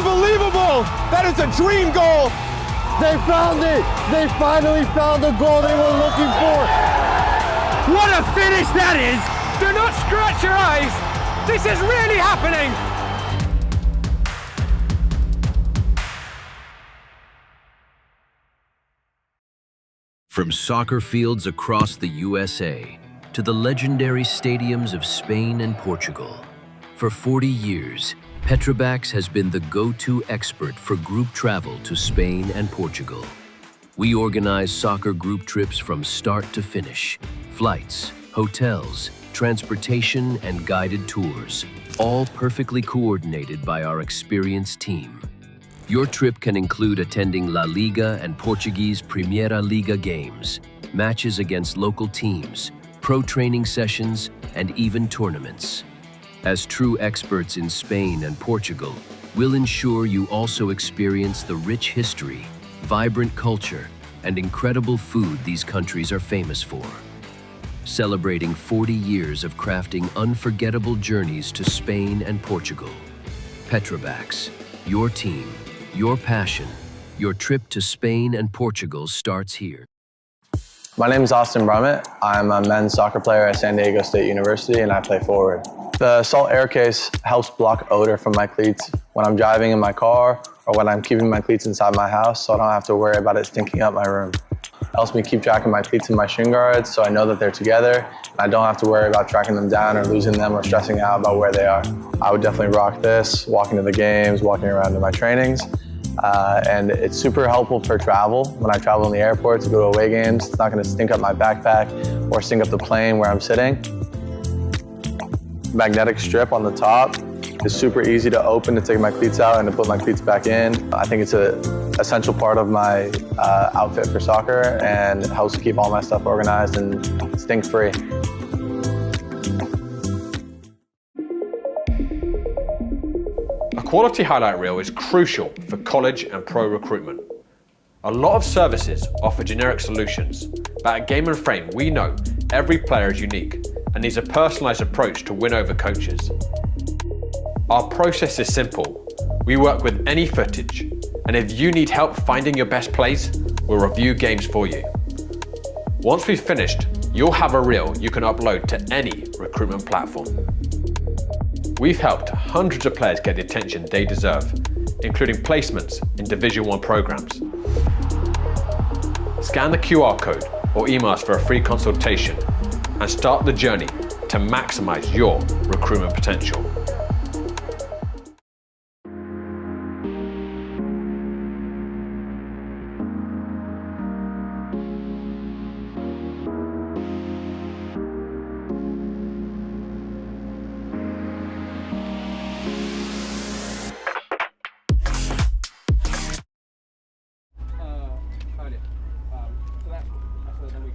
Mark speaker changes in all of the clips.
Speaker 1: Unbelievable! That is a dream goal!
Speaker 2: They found it! They finally found the goal they were looking for!
Speaker 1: What a finish that is! Do not scratch your eyes! This is really happening!
Speaker 3: From soccer fields across the USA to the legendary stadiums of Spain and Portugal, for 40 years, Petrobax has been the go-to expert for group travel to Spain and Portugal. We organize soccer group trips from start to finish, flights, hotels, transportation, and guided tours, all perfectly coordinated by our experienced team. Your trip can include attending La Liga and Portuguese Primeira Liga games, matches against local teams, pro training sessions, and even tournaments. As true experts in Spain and Portugal, we'll ensure you also experience the rich history, vibrant culture, and incredible food these countries are famous for. Celebrating 40 years of crafting unforgettable journeys to Spain and Portugal. Petrobax, your team, your passion, your trip to Spain and Portugal starts here.
Speaker 4: My name is Austin Brummett. I'm a men's soccer player at San Diego State University and I play forward. The Salt Air Case helps block odor from my cleats when I'm driving in my car or when I'm keeping my cleats inside my house, so I don't have to worry about it stinking up my room. It helps me keep track of my cleats and my shin guards so I know that they're together and I don't have to worry about tracking them down or losing them or stressing out about where they are. I would definitely rock this, walking to the games, walking around to my trainings. And it's super helpful for travel. When I travel in the airport to go to away games, it's not going to stink up my backpack or stink up the plane where I'm sitting. Magnetic strip on the top is super easy to open to take my cleats out and to put my cleats back in. I think it's an essential part of my outfit for soccer and helps keep all my stuff organized and stink-free.
Speaker 5: A quality highlight reel is crucial for college and pro recruitment. A lot of services offer generic solutions, but at Game & Frame we know every player is unique and needs a personalised approach to win over coaches. Our process is simple. We work with any footage, and if you need help finding your best plays, we'll review games for you. Once we've finished, you'll have a reel you can upload to any recruitment platform. We've helped hundreds of players get the attention they deserve, including placements in Division 1 programs. Scan the QR code or email us for a free consultation and start the journey to maximize your recruitment potential.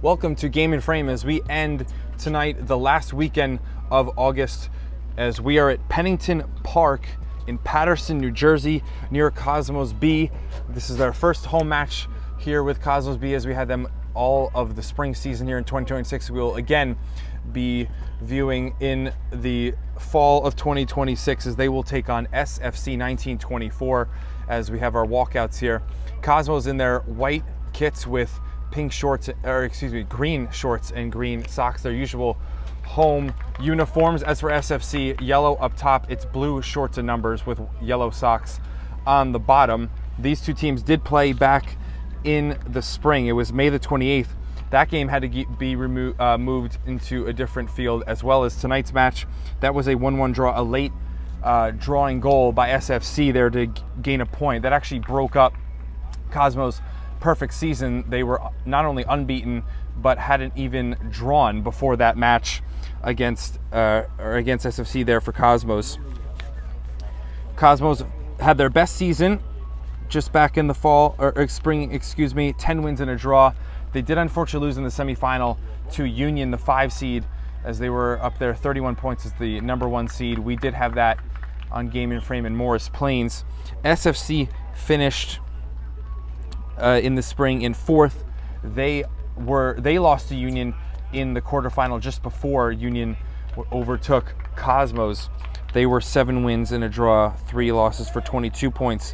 Speaker 6: Welcome to Game & Frame as we end tonight, the last weekend of August, as we are at Pennington Park in Paterson, New Jersey, near Cosmos B. This is our first home match here with Cosmos B, as we had them all of the spring season here in 2026. We will again be viewing in the fall of 2026 as they will take on SFC 1924 as we have our walkouts here. Cosmos in their white kits with pink shorts, or excuse me, green shorts and green socks, their usual home uniforms. As for SFC, yellow up top, it's blue shorts and numbers with yellow socks on the bottom. These two teams did play back in the spring. It was May the 28th. That game had to be moved into a different field, as well as tonight's match. That was a 1-1 draw, a late drawing goal by SFC there to gain a point. That actually broke up Cosmos' perfect season. They were not only unbeaten, but hadn't even drawn before that match against SFC there for Cosmos. Cosmos had their best season just back in the fall, or spring, excuse me, 10 wins and a draw. They did unfortunately lose in the semifinal to Union, the 5 seed, as they were up there 31 points as the number 1 seed. We did have that on Game & Frame in Morris Plains. SFC finished in the spring in 4th. They lost to Union in the quarterfinal just before Union overtook Cosmos. They were 7 wins and a draw, 3 losses for 22 points.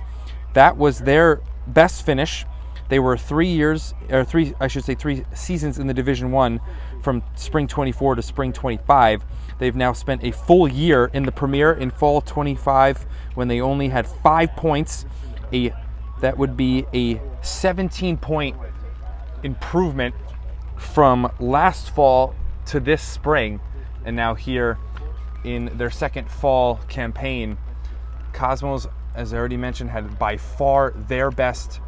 Speaker 6: That was their best finish. They were 3 seasons in the Division 1 from spring 24 to spring 25. They've now spent a full year in the Premier in fall 25 when they only had 5 points. That would be a 17-point improvement from last fall to this spring, and now here in their second fall campaign. Cosmos, as I already mentioned, had by far their best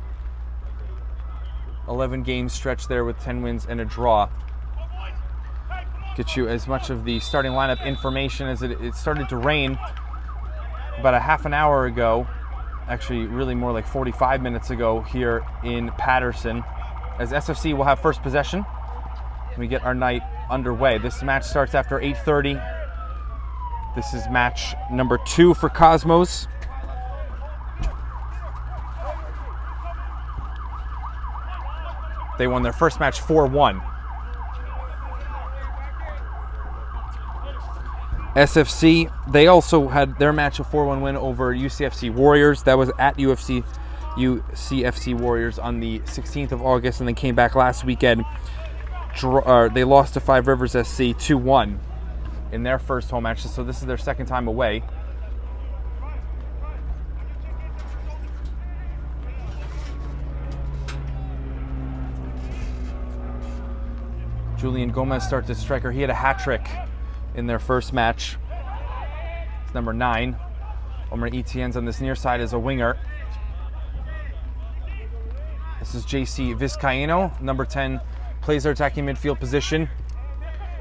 Speaker 6: 11-game stretch there with 10 wins and a draw. Get you as much of the starting lineup information as it started to rain about a half an hour ago, actually really more like 45 minutes ago here in Patterson, as SFC will have first possession. We get our night underway. This match starts after 8:30. This is match number 2 for Cosmos. They won their first match 4-1. SFC, they also had their match a 4-1 win over UCFC Warriors. That was at UCFC Warriors on the 16th of August, and they came back last weekend. They lost to Five Rivers SC 2-1 in their first home match, so this is their second time away. Julian Gomez starts as striker. He had a hat trick in their first match. It's number 9. Omer Etienne's on this near side as a winger. This is JC Vizcaino, number 10, plays their attacking midfield position.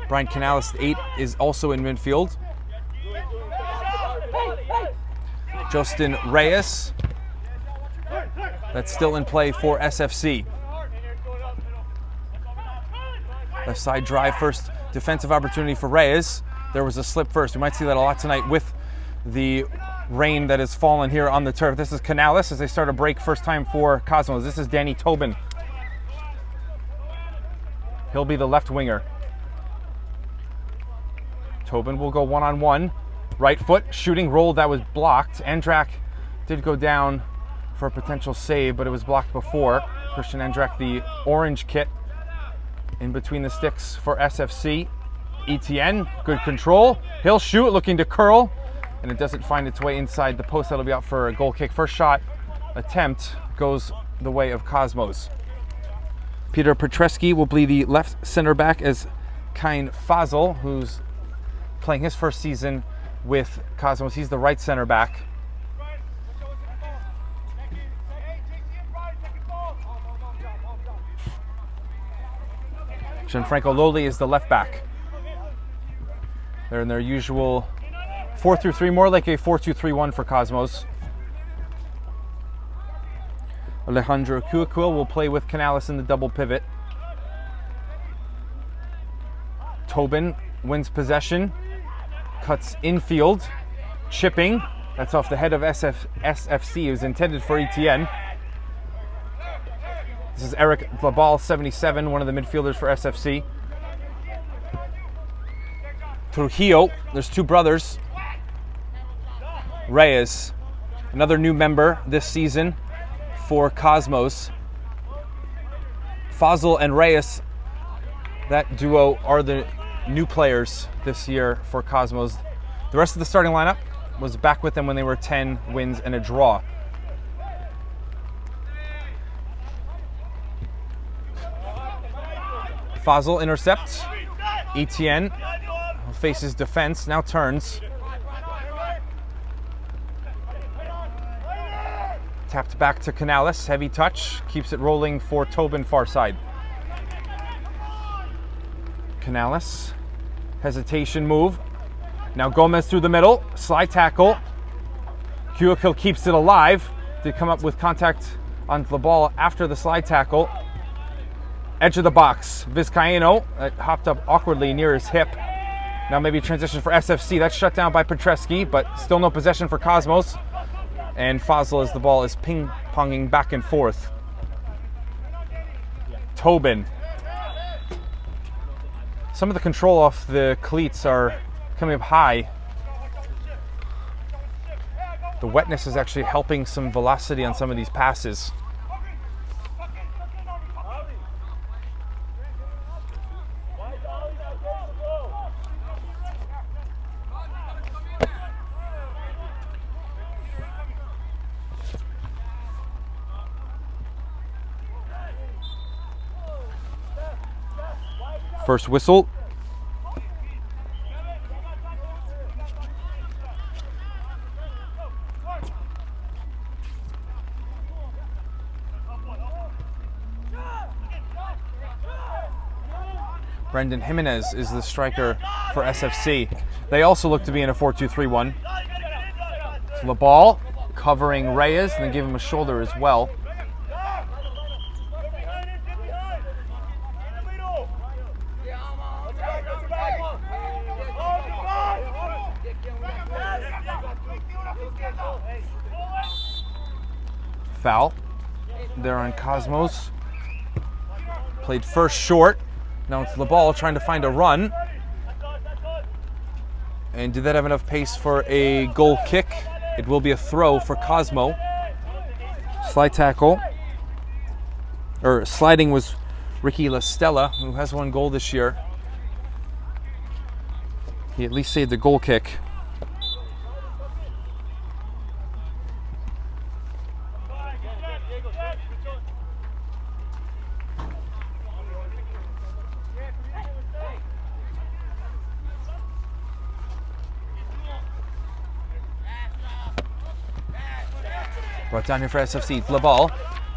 Speaker 6: Brian Canales, 8, is also in midfield. Justin Reyes, that's still in play for SFC. Left side drive, first defensive opportunity for Reyes. There was a slip first. We might see that a lot tonight with the rain that has fallen here on the turf. This is Canales as they start a break, first time for Cosmos. This is Danny Tobin. He'll be the left winger. Tobin will go one-on-one. Right foot, shooting roll, that was blocked. Endrak did go down for a potential save, but it was blocked before. Christian Endrak, the orange kit, in between the sticks for SFC. Etienne, good control. He'll shoot, looking to curl, and it doesn't find its way inside the post. That'll be out for a goal kick. First shot attempt goes the way of Cosmos. Peter Petreski will be the left center back as Kain Fazal, who's playing his first season with Cosmos. He's the right center back. Gianfranco Loli is the left back. They're in their usual 4-3-3, more like a 4-2-3-1 for Cosmos. Alejandro Cuacuil will play with Canales in the double pivot. Tobin wins possession, cuts infield, chipping. That's off the head of SFC. It was intended for Etienne. This is Eric Labal, 77, one of the midfielders for SFC. Trujillo, there's 2 brothers. Reyes, another new member this season for Cosmos. Fazal and Reyes, that duo are the new players this year for Cosmos. The rest of the starting lineup was back with them when they were 10 wins and a draw. Fazal intercepts. Etienne faces defense, now turns. Tapped back to Canales, heavy touch, keeps it rolling for Tobin far side. Canales, hesitation move. Now Gomez through the middle, slide tackle. Cuacuil keeps it alive. Did come up with contact on the ball after the slide tackle. Edge of the box, Vizcaino hopped up awkwardly near his hip. Now maybe transition for SFC. That's shut down by Petreski, but still no possession for Cosmos. And Fazal as the ball is ping-ponging back and forth. Tobin. Some of the control off the cleats are coming up high The wetness is actually helping some velocity on some of these passes. First whistle. Brendan Jimenez is the striker for SFC. They also look to be in a 4-2-3-1. So the ball covering Reyes and then give him a shoulder as well. Foul there on Cosmos. Played first short. Now it's the ball trying to find a run. And did that have enough pace for a goal kick? It will be a throw for Cosmo. Slide tackle. Or sliding was Ricky LaStella, who has 1 goal this year. He at least saved the goal kick. Brought down here for SFC, it's Labal.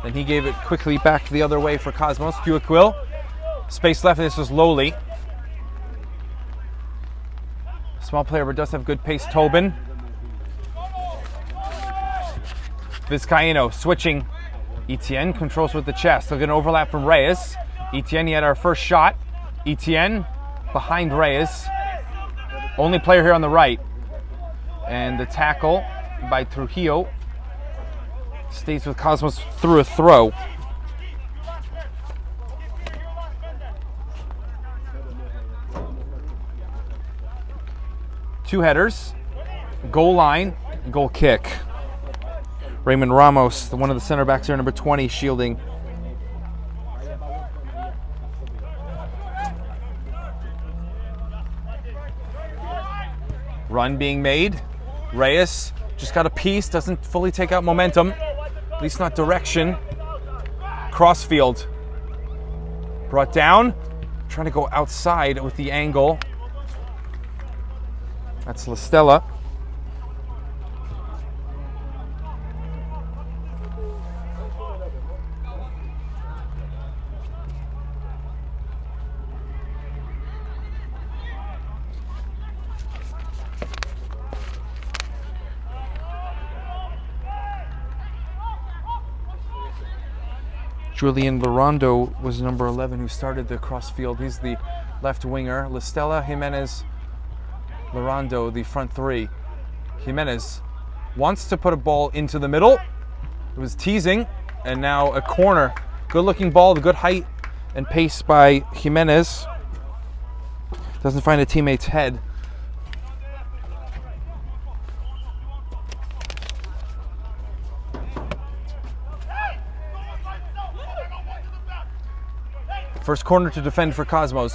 Speaker 6: Then he gave it quickly back the other way for Cosmos. Quill. Space left, this was Lowly. Small player, but does have good pace. Tobin. Vizcaíno switching. Etienne controls with the chest. They'll get an overlap from Reyes. Etienne, he had our first shot. Etienne behind Reyes. Only player here on the right. And the tackle by Trujillo stays with Cosmos through a throw. Two headers, goal line, goal kick. Raymond Ramos, one of the center backs here, number 20, shielding. Run being made. Reyes just got a piece, doesn't fully take out momentum, at least not direction. Crossfield. Brought down, trying to go outside with the angle. That's LaStella. Julian Larondo was number 11 who started the crossfield. He's the left winger. LaStella, Jimenez, Larondo, the front three. Jimenez wants to put a ball into the middle. It was teasing, and now a corner. Good looking ball, the good height and pace by Jimenez. Doesn't find a teammate's head. First corner to defend for Cosmos.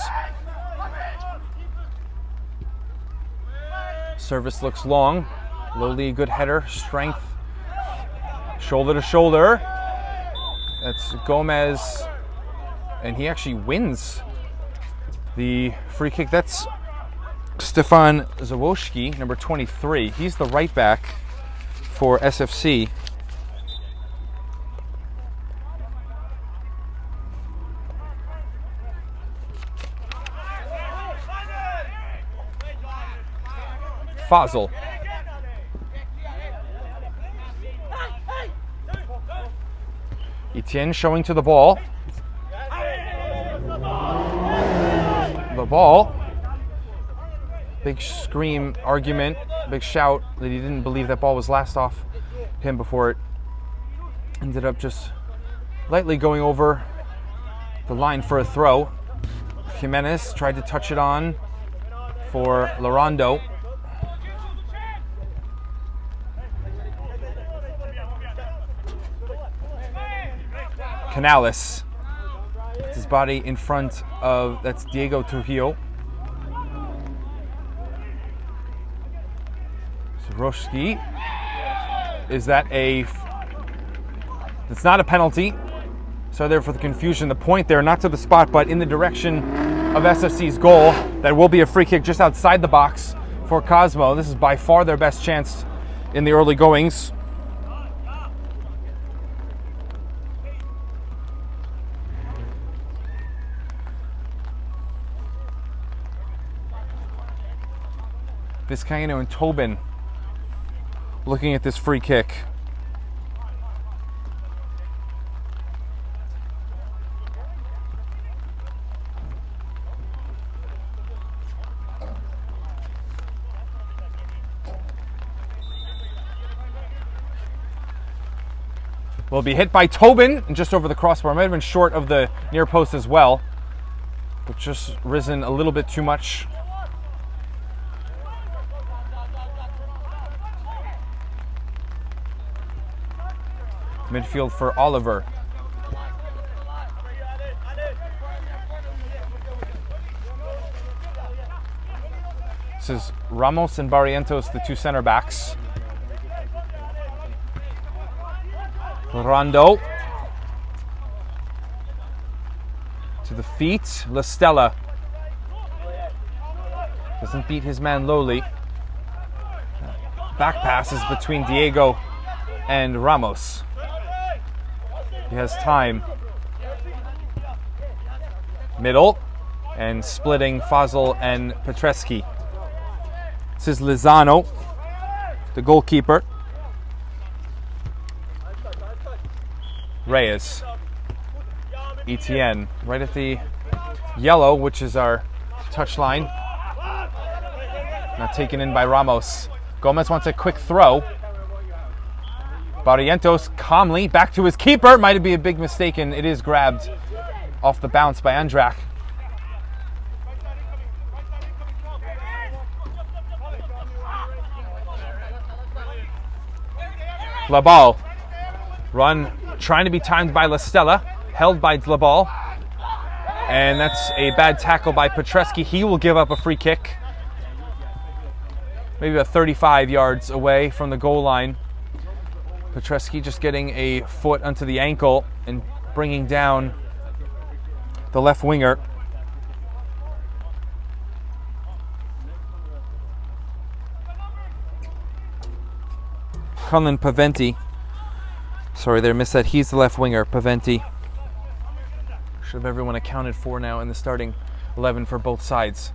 Speaker 6: Service looks long. Lowly, good header, strength. Shoulder to shoulder. That's Gomez. And he actually wins the free kick. That's Stefan Zawoski, number 23. He's the right back for SFC. Fazal. Etienne showing to the ball. The ball. Big scream, argument, big shout that he didn't believe that ball was last off him before it ended up just lightly going over the line for a throw. Jimenez tried to touch it on for Larondo. Canales. Puts his body in front of, that's Diego Trujillo. Zoroski. Is that a... It's not a penalty. So there for the confusion. The point there, not to the spot, but in the direction of SFC's goal. That will be a free kick just outside the box for Cosmo. This is by far their best chance in the early goings. Vizcaíno and Tobin looking at this free kick. Will be hit by Tobin and just over the crossbar. Might have been short of the near post as well, but just risen a little bit too much. Midfield for Oliver. This is Ramos and Barrientos, the two center backs. Rondo to the feet. La Stella doesn't beat his man lowly. Back passes between Diego and Ramos. He has time. Middle and splitting Fazal and Petreski. This is Lozano, the goalkeeper. Reyes. Etienne right at the yellow, which is our touch line. Not taken in by Ramos. Gomez wants a quick throw. Barrientos calmly back to his keeper. Might be a big mistake, and it is grabbed off the bounce by Andrak. Labal. Run trying to be timed by La Stella. Held by Labal. And that's a bad tackle by Petreski. He will give up a free kick. Maybe about 35 yards away from the goal line. Petreski just getting a foot onto the ankle and bringing down the left winger. Colin Paventi. Sorry there, missed that. He's the left winger, Paventi. Should have everyone accounted for now in the starting 11 for both sides.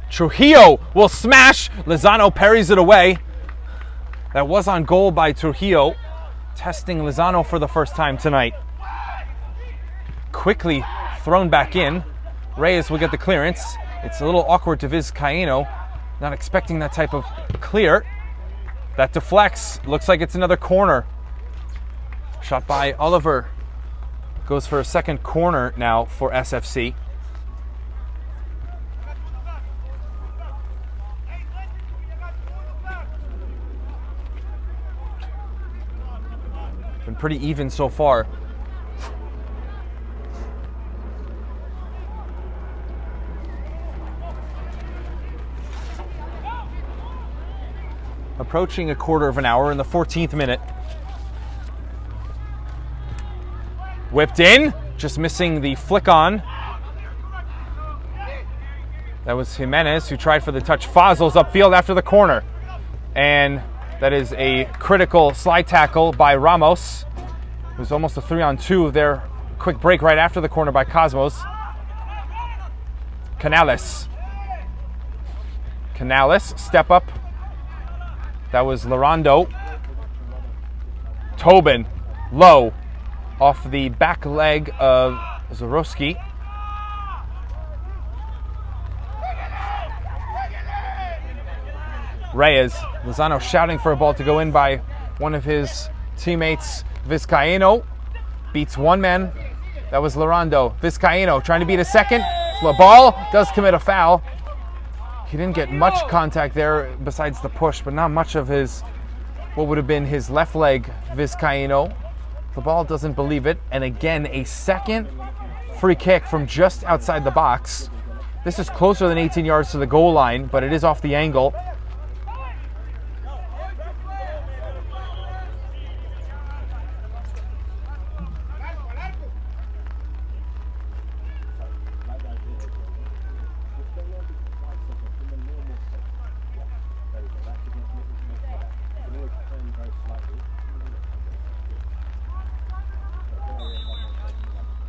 Speaker 6: Trujillo will smash. Lozano parries it away. That was on goal by Trujillo. Testing Lozano for the first time tonight. Quickly thrown back in. Reyes will get the clearance. It's a little awkward to Vizcaíno. Not expecting that type of clear. That deflects. Looks like it's another corner. Shot by Oliver. Goes for a second corner now for SFC. Been pretty even so far. Approaching a quarter of an hour in the 14th minute. Whipped in, just missing the flick on. That was Jimenez who tried for the touch. Fazal's upfield after the corner. And that is a critical slide tackle by Ramos. It was almost a 3-on-2 there. Quick break right after the corner by Cosmos. Canales. Canales, step up. That was Lorando. Tobin, low, off the back leg of Zoroski. Reyes. Lozano shouting for a ball to go in by one of his teammates. Vizcaíno beats one man. That was Lorando. Vizcaíno trying to beat a second. Ball does commit a foul. He didn't get much contact there besides the push, but not much of his, what would have been his left leg, Vizcaíno. The ball doesn't believe it. And again, a second free kick from just outside the box. This is closer than 18 yards to the goal line, but it is off the angle.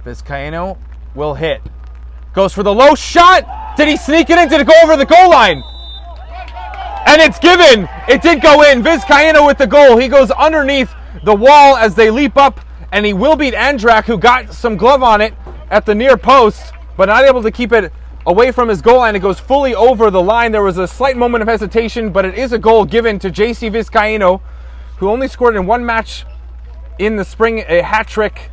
Speaker 6: Vizcaíno will hit. Goes for the low shot. Did he sneak it in? Did it go over the goal line? And it's given. It did go in. Vizcaíno with the goal. He goes underneath the wall as they leap up, and he will beat Andrak, who got some glove on it at the near post, but not able to keep it away from his goal line. It goes fully over the line. There was a slight moment of hesitation, but it is a goal given to JC Vizcaíno, who only scored in one match in the spring, a hat trick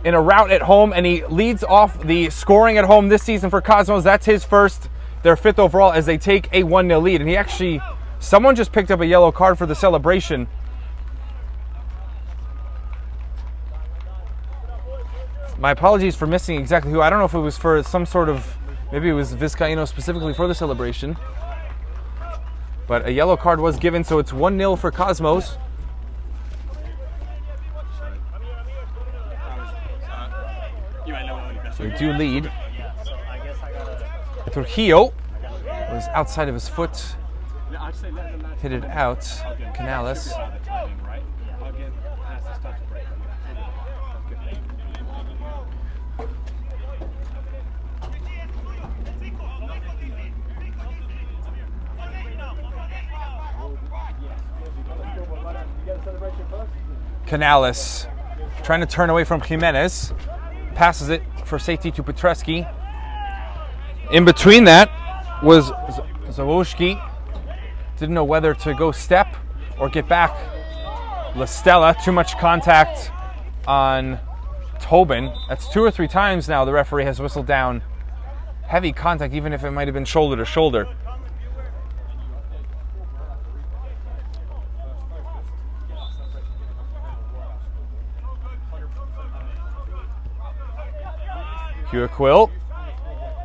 Speaker 6: in a rout at home, and he leads off the scoring at home this season for Cosmos. That's his first, their 5th overall, as they take a 1-0 lead. And he actually, someone just picked up a yellow card for the celebration. My apologies for missing exactly who. I don't know if it was for some sort of, maybe it was Vizcaíno specifically for the celebration. But a yellow card was given, so it's 1-0 for Cosmos. They do lead. Trujillo was outside of his foot. Hit it out. Canales. Canales trying to turn away from Jimenez. Passes it for safety to Petreski. In between that was Zawodzki. Didn't know whether to go step or get back. Listella, too much contact on Tobin. That's 2 or 3 times now the referee has whistled down heavy contact, even if it might have been shoulder to shoulder. Quill.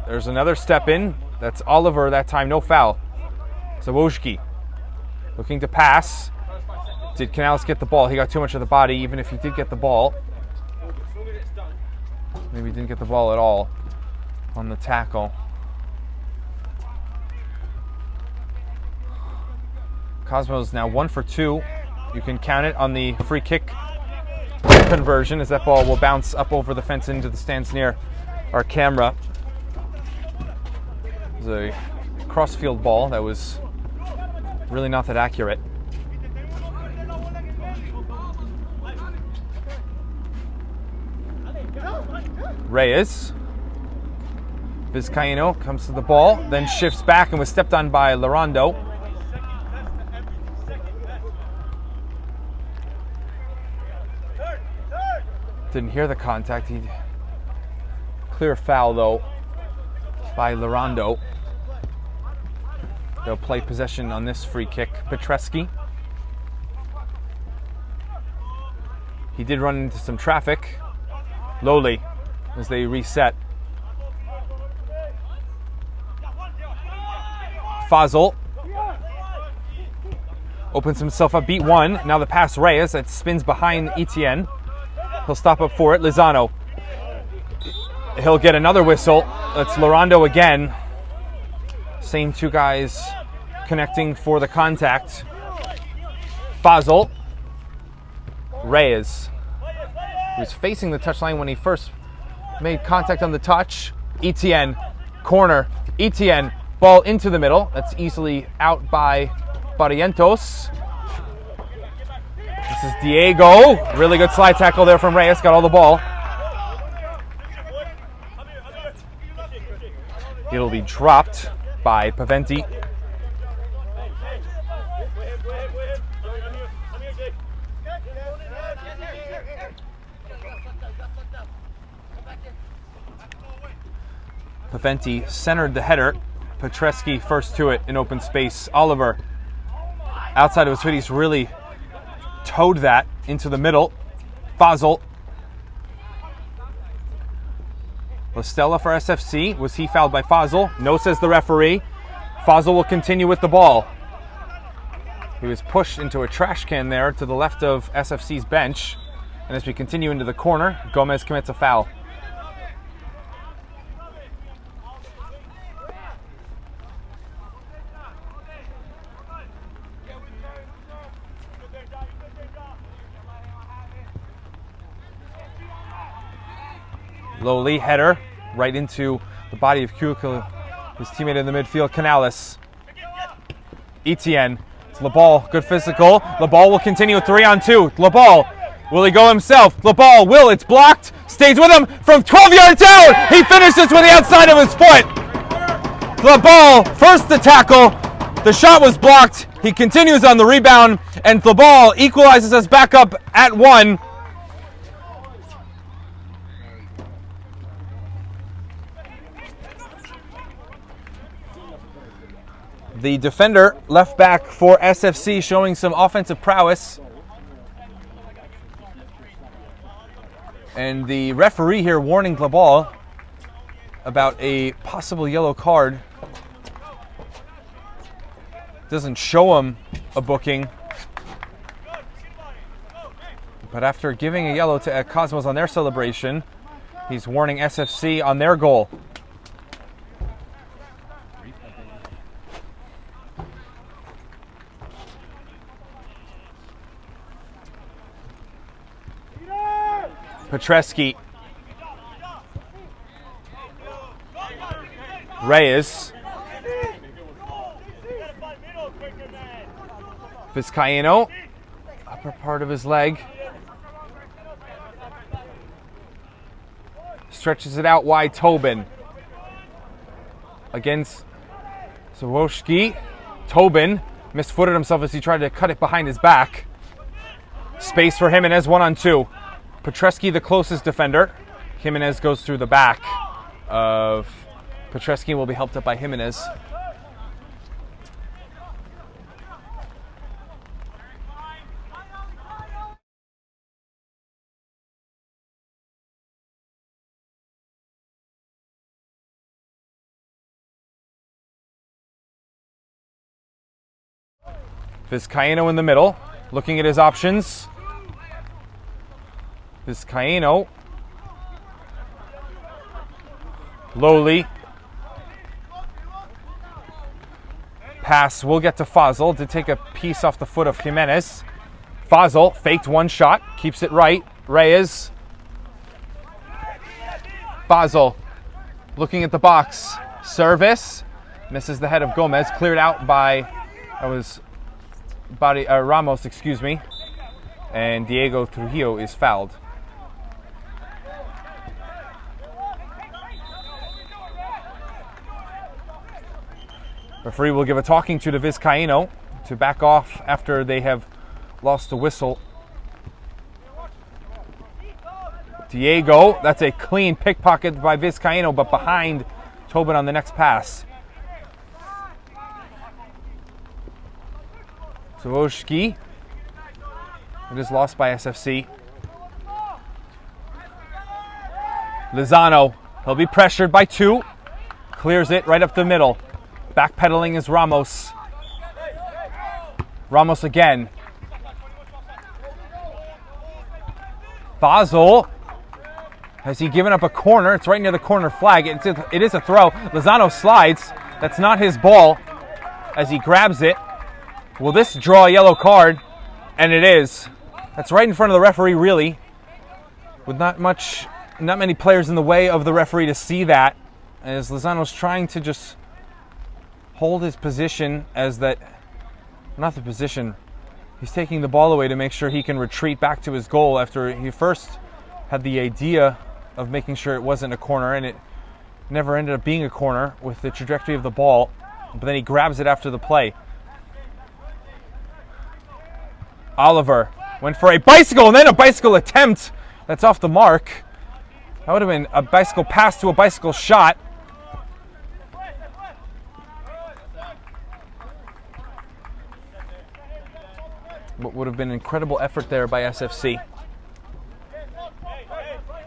Speaker 6: There's another step in. That's Oliver that time, no foul. Zawodzki looking to pass. Did Canales get the ball? He got too much of the body, even if he did get the ball. Maybe he didn't get the ball at all on the tackle. Cosmos now 1 for 2. You can count it on the free kick conversion, as that ball will bounce up over the fence into the stands near our camera. It was a cross-field ball that was really not that accurate. Reyes. Vizcaíno comes to the ball, then shifts back and was stepped on by Larondo. Didn't hear the contact. Clear foul, though, by Larondo. They'll play possession on this free kick. Petreski. He did run into some traffic. Lowly as they reset. Fazal opens himself up, beat one. Now the pass Reyes that spins behind Etienne. He'll stop up for it. Lozano. He'll get another whistle. It's Larondo again. Same 2 guys connecting for the contact. Fazal. Reyes. He was facing the touchline when he first made contact on the touch. Etienne. Corner. Etienne. Ball into the middle. That's easily out by Barrientos. This is Diego. Really good slide tackle there from Reyes. Got all the ball. It'll be dropped by Paventi. Paventi centered the header. Petreski first to it in open space. Oliver, outside of his foot, he's really towed that into the middle. Fazal. Listella for SFC. Was he fouled by Fazal? No, says the referee. Fazal will continue with the ball. He was pushed into a trash can there to the left of SFC's bench. And as we continue into the corner, Gomez commits a foul. Lowly header right into the body of Kukul, his teammate in the midfield, Canales. Etienne, it's Labal, good physical. Labal will continue 3-on-2. Labal, will he go himself? Labal will, it's blocked, stays with him from 12 yards out. He finishes with the outside of his foot. Labal, first the tackle, the shot was blocked. He continues on the rebound, and Labal equalizes us back up at 1. The defender, left back for SFC, showing some offensive prowess. And the referee here warning Labal about a possible yellow card. Doesn't show him a booking. But after giving a yellow to Cosmos on their celebration, he's warning SFC on their goal. Petreski. Reyes. Vizcaino. Upper part of his leg. Stretches it out wide. Tobin. Against Zawoski. Tobin misfooted himself as he tried to cut it behind his back. Space for Jimenez, 1-on-2. Petreski, the closest defender. Jimenez goes through the back of Petreski and will be helped up by Jimenez. Vizcaino in the middle, looking at his options. Vizcaino. Lowly. Pass will get to Fazal. Did take a piece off the foot of Jimenez. Fazal faked one shot. Keeps it right. Reyes. Fazal. Looking at the box. Service. Misses the head of Gomez. Cleared out by... Ramos, excuse me. And Diego Trujillo is fouled. Referee will give a talking to Vizcaino to back off after they have lost a whistle. Diego, that's a clean pickpocket by Vizcaino, but behind Tobin on the next pass. Zawoski. It is lost by SFC. Lozano, he'll be pressured by 2. Clears it right up the middle. Backpedaling is Ramos. Ramos again. Fazal. Has he given up a corner? It's right near the corner flag. It is a throw. Lozano slides. That's not his ball as he grabs it. Will this draw a yellow card? And it is. That's right in front of the referee, really. With not many players in the way of the referee to see that. As Lozano's trying to just hold his position as that, not the position, he's taking the ball away to make sure he can retreat back to his goal after he first had the idea of making sure it wasn't a corner, and it never ended up being a corner with the trajectory of the ball, but then he grabs it after the play. Oliver went for a bicycle and then a bicycle attempt that's off the mark. That would have been a bicycle pass to a bicycle shot. what would have been an incredible effort there by SFC.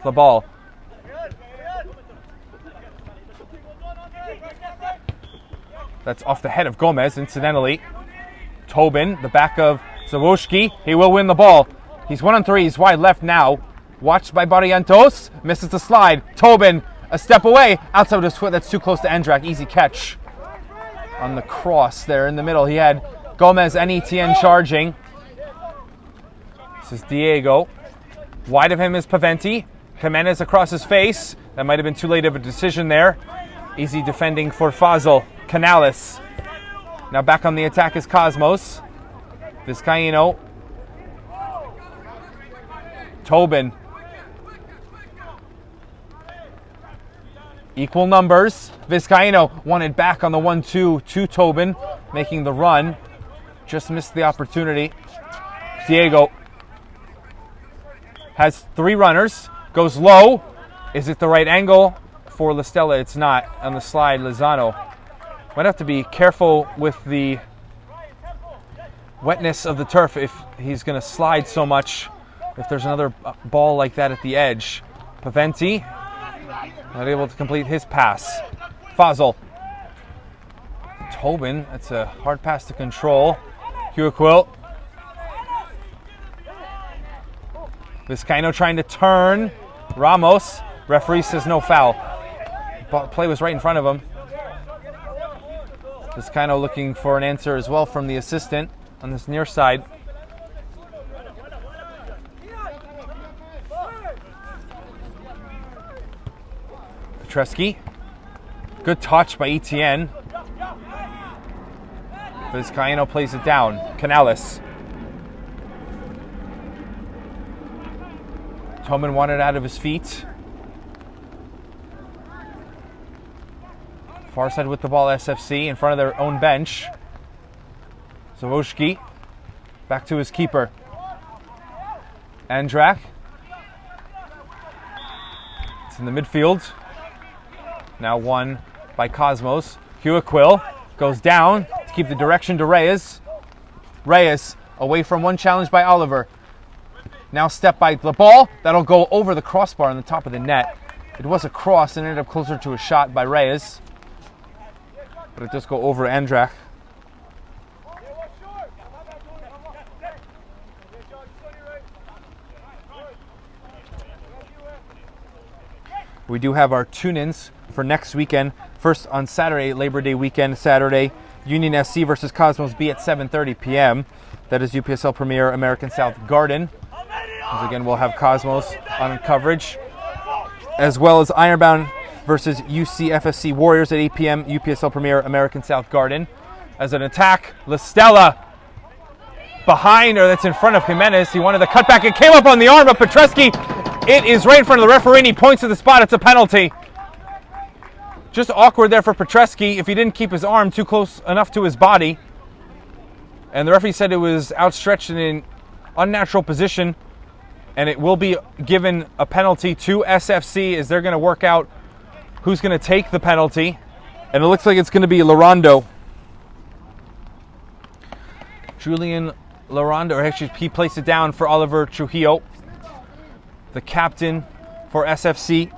Speaker 6: The ball. That's off the head of Gomez, incidentally. Tobin, the back of Zawoski. He will win the ball. He's 1-on-3. He's wide left now. Watched by Barrientos. Misses the slide. Tobin, a step away. Outside with his foot. That's too close to Endrak. Easy catch on the cross there in the middle. He had Gomez and Etienne charging. This is Diego. Wide of him is Paventi. Jimenez across his face. That might have been too late of a decision there. Easy defending for Fazal. Canales. Now back on the attack is Cosmos. Vizcaino. Tobin. Equal numbers. Vizcaino wanted back on the 1-2 to Tobin, making the run. Just missed the opportunity. Diego has 3 runners. Goes low. Is it the right angle? For Listella, it's not. On the slide, Lozano. Might have to be careful with the wetness of the turf if he's going to slide so much. If there's another ball like that at the edge. Paventi, not able to complete his pass. Fazal. Tobin, that's a hard pass to control. Huiquil. Vizcaino trying to turn. Ramos. Referee says no foul. Play was right in front of him. Vizcaino looking for an answer as well from the assistant on this near side. Petreski. Good touch by Etienne. Vizcaino plays it down. Canales. Tobin wanted out of his feet. Far side with the ball, SFC in front of their own bench. Zawoski back to his keeper. Andrak. It's in the midfield. Now won by Cosmos. Huiquil goes down to keep the direction to Reyes. Reyes away from one challenge by Oliver. Now step by the ball. That'll go over the crossbar on the top of the net. It was a cross and ended up closer to a shot by Reyes. But it does go over Andrak. We do have our tune-ins for next weekend. First on Saturday, Labor Day weekend, Saturday, Union SC versus Cosmos B at 7:30 p.m. That is UPSL Premier American South Garden. Once again, we'll have Cosmos on coverage, as well as Ironbound versus UCFSC Warriors at 8 p.m. UPSL Premier American South Garden. As an attack, Listella behind, or that's in front of Jimenez. He wanted the cutback. It came up on the arm of Petreski. It is right in front of the referee, and he points to the spot. It's a penalty. Just awkward there for Petreski if he didn't keep his arm too close enough to his body. And the referee said it was outstretched in an unnatural position, and it will be given a penalty to SFC as they're going to work out who's going to take the penalty. And it looks like it's going to be Larondo. Julian Larondo, or actually he placed it down for Oliver Trujillo, the captain for SFC.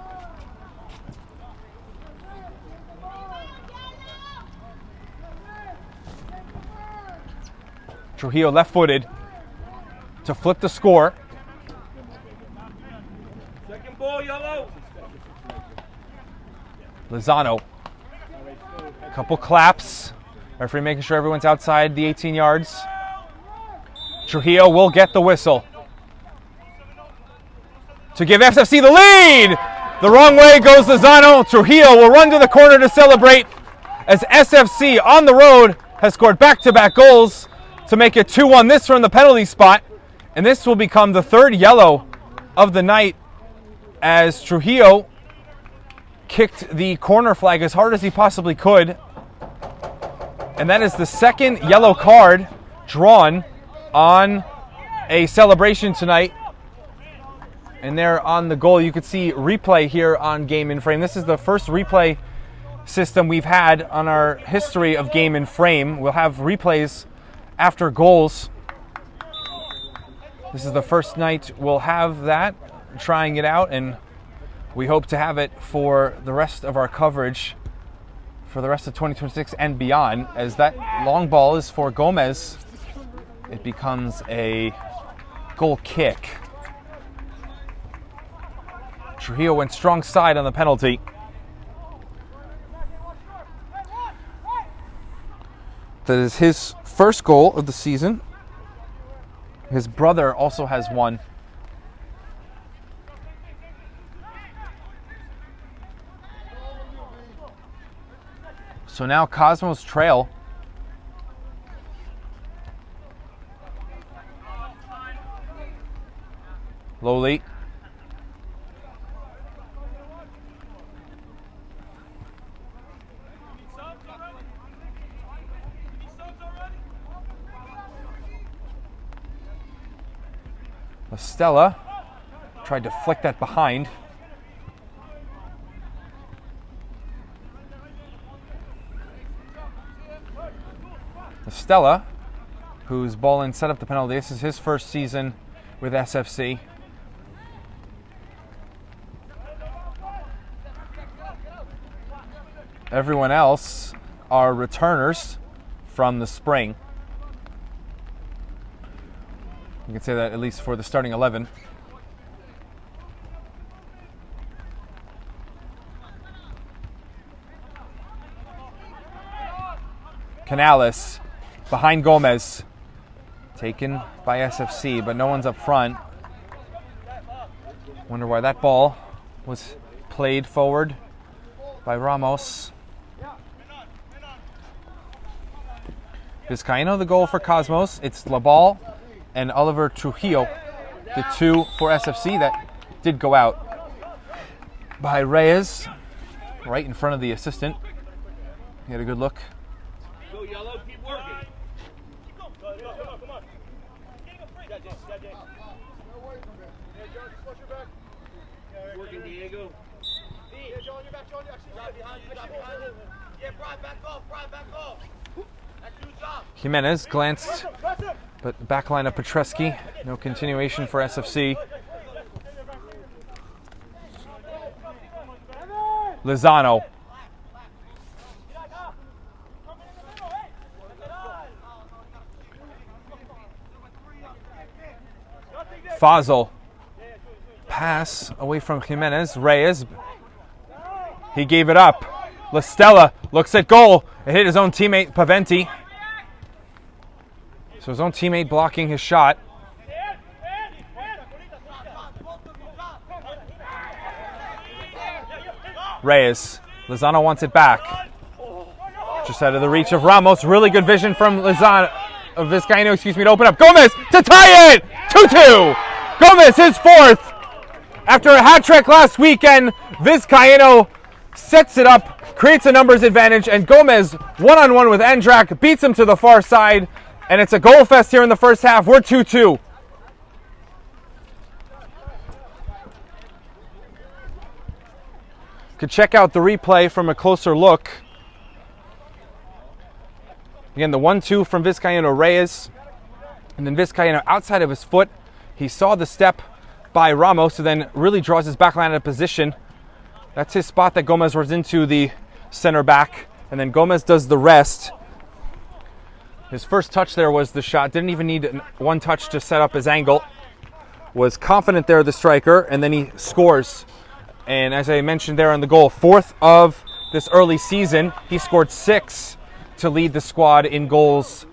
Speaker 6: Trujillo left-footed to flip the score.
Speaker 1: Second ball, yellow.
Speaker 6: Lozano. A couple claps. Referee making sure everyone's outside the 18 yards. Trujillo will get the whistle to give SFC the lead. The wrong way goes Lozano. Trujillo will run to the corner to celebrate as SFC on the road has scored back-to-back goals to make it 2-1. This from the penalty spot. And this will become the third yellow of the night as Trujillo kicked the corner flag as hard as he possibly could. And that is the second yellow card drawn on a celebration tonight. And there on the goal, you could see replay here on Game in Frame. This is the first replay system we've had on our history of Game in Frame. We'll have replays after goals. This is the first night we'll have that, trying it out, and we hope to have it for the rest of our coverage for the rest of 2026 and beyond. As that long ball is for Gomez, it becomes a goal kick. Trujillo went strong side on the penalty. That is his first goal of the season. His brother also has one. So now Cosmos trail. Lowly. Estella tried to flick that behind. Estella, whose ball in set up the penalty. This is his first season with SFC. Everyone else are returners from the spring. You can say that at least for the starting 11. Canales behind Gomez. Taken by SFC, but no one's up front. Wonder why that ball was played forward by Ramos. Vizcaino, the goal for Cosmos. It's Labal and Oliver Trujillo, the two for SFC that did go out. By Reyes, right in front of the assistant. He had a good look.
Speaker 1: Go yellow, keep working. Come on. Working, Diego. Yeah, John, you're back, John. Drive behind you. Yeah, Brian, back off. That's your job.
Speaker 6: Jimenez glanced, but backline of Petreski. No continuation for SFC. Lozano. Fazal. Pass away from Jimenez. Reyes. He gave it up. La Stella looks at goal. It hit his own teammate Paventi. So his own teammate blocking his shot. Reyes. Lozano wants it back. Just out of the reach of Ramos. Really good vision from Lozano. Vizcaino, to open up. Gomez to tie it! 2-2! Gomez, his fourth! After a hat trick last weekend, Vizcaino sets it up, creates a numbers advantage, and Gomez, one-on-one with Endrak, beats him to the far side, and it's a goal fest here in the first half. We're 2-2. Could check out the replay from a closer look. Again, the 1-2 from Vizcaino Reyes. And then Vizcaino outside of his foot. He saw the step by Ramos, who then really draws his back line out of position. That's his spot that Gomez runs into the center back. And then Gomez does the rest. His first touch there was the shot. Didn't even need one touch to set up his angle. Was confident there, the striker. And then he scores. And as I mentioned there on the goal, fourth of this early season. He scored 6 to lead the squad in goals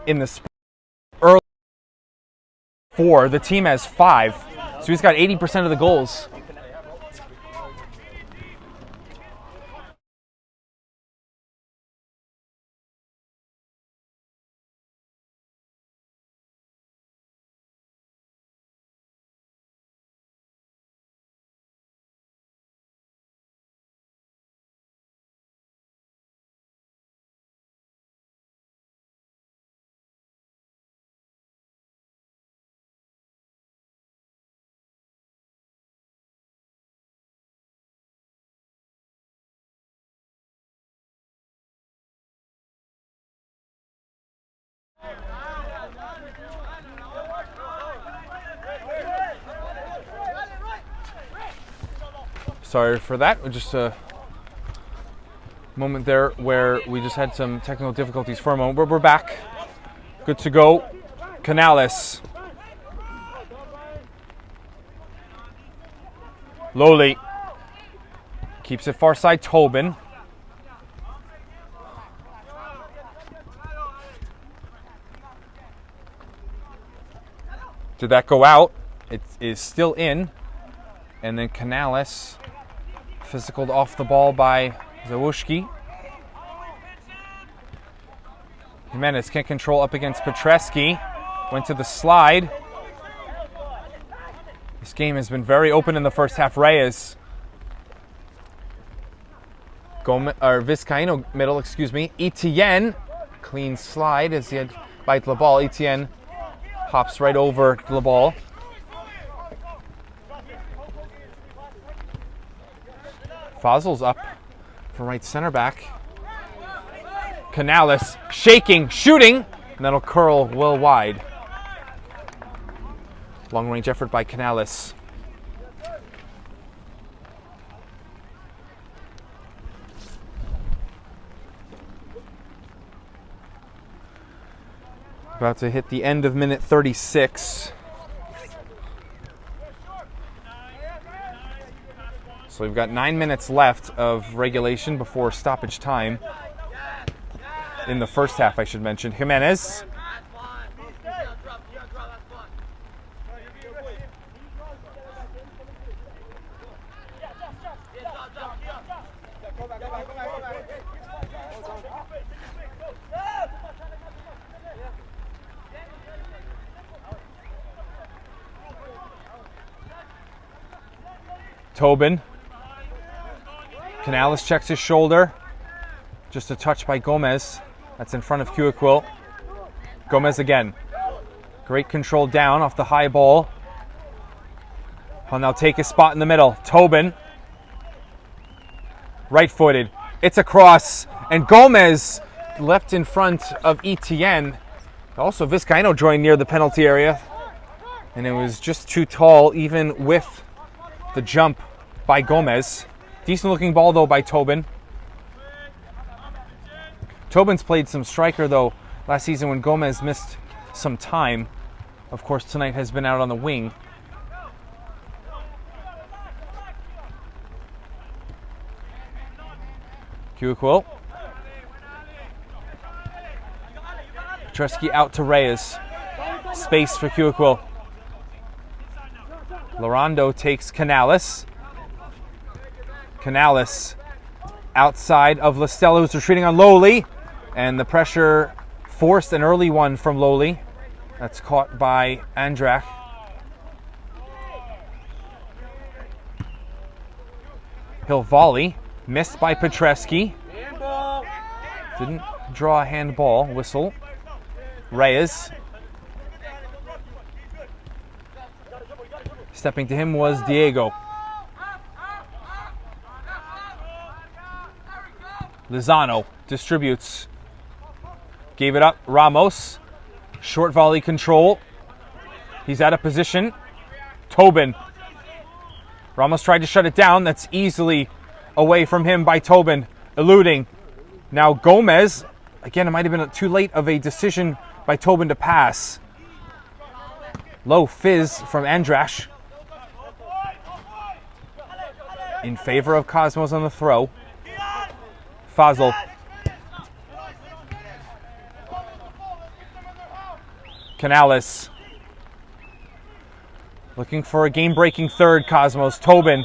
Speaker 6: in the spring. Early 4, the team has 5, so he's got 80% of the goals. Sorry for that. Just a moment there where we just had some technical difficulties for a moment, but we're back. Good to go. Canales. Lowly. Keeps it far side. Tobin. Did that go out? It is still in. And then Canales, physicaled off the ball by Zawushki. Jimenez can't control up against Petreski. Went to the slide. This game has been very open in the first half. Reyes. Vizcaino middle, Etienne. Clean slide as he had bite the ball. Etienne hops right over the ball. Fazl's up for right center back. Canales shaking, shooting, and that'll curl well wide. Long range effort by Canales. About to hit the end of minute 36. So we've got 9 minutes left of regulation before stoppage time. In the first half, I should mention. Jimenez. Tobin. Canales checks his shoulder. Just a touch by Gomez. That's in front of Cuiquil. Gomez again. Great control down off the high ball. He'll now take his spot in the middle. Tobin. Right-footed. It's a cross. And Gomez left in front of Etienne. Also, Vizcaino joined near the penalty area. And it was just too tall, even with the jump by Gomez. Decent looking ball, though, by Tobin. Tobin's played some striker, though, last season when Gomez missed some time. Of course, tonight has been out on the wing. Cuiquil. Petreski out to Reyes. Space for Cuiquil. Lorando takes Canales. Canales outside of Listella, who's retreating on Lowly. And the pressure forced an early one from Lowly. That's caught by Andrak. He'll volley. Missed by Petreski. Didn't draw a handball. Whistle. Reyes. Stepping to him was Diego. Lozano distributes. Gave it up. Ramos. Short volley control. He's out of position. Tobin. Ramos tried to shut it down. That's easily away from him by Tobin. Eluding. Now Gomez. Again, it might have been too late of a decision by Tobin to pass. Low fizz from Andrash. In favor of Cosmos on the throw. Fazl. Canales. Looking for a game-breaking third, Cosmos. Tobin.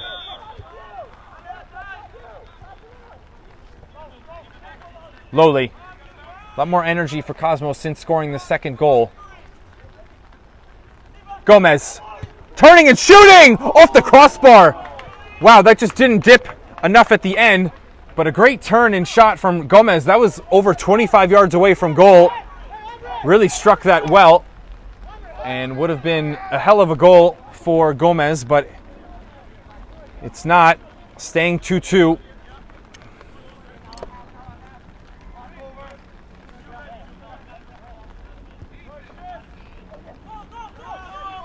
Speaker 6: Lowly. A lot more energy for Cosmos since scoring the second goal. Gomez. Turning and shooting! Off the crossbar! Wow, that just didn't dip enough at the end. But a great turn and shot from Gomez. That was over 25 yards away from goal. Really struck that well. And would have been a hell of a goal for Gomez, but it's not. Staying 2-2.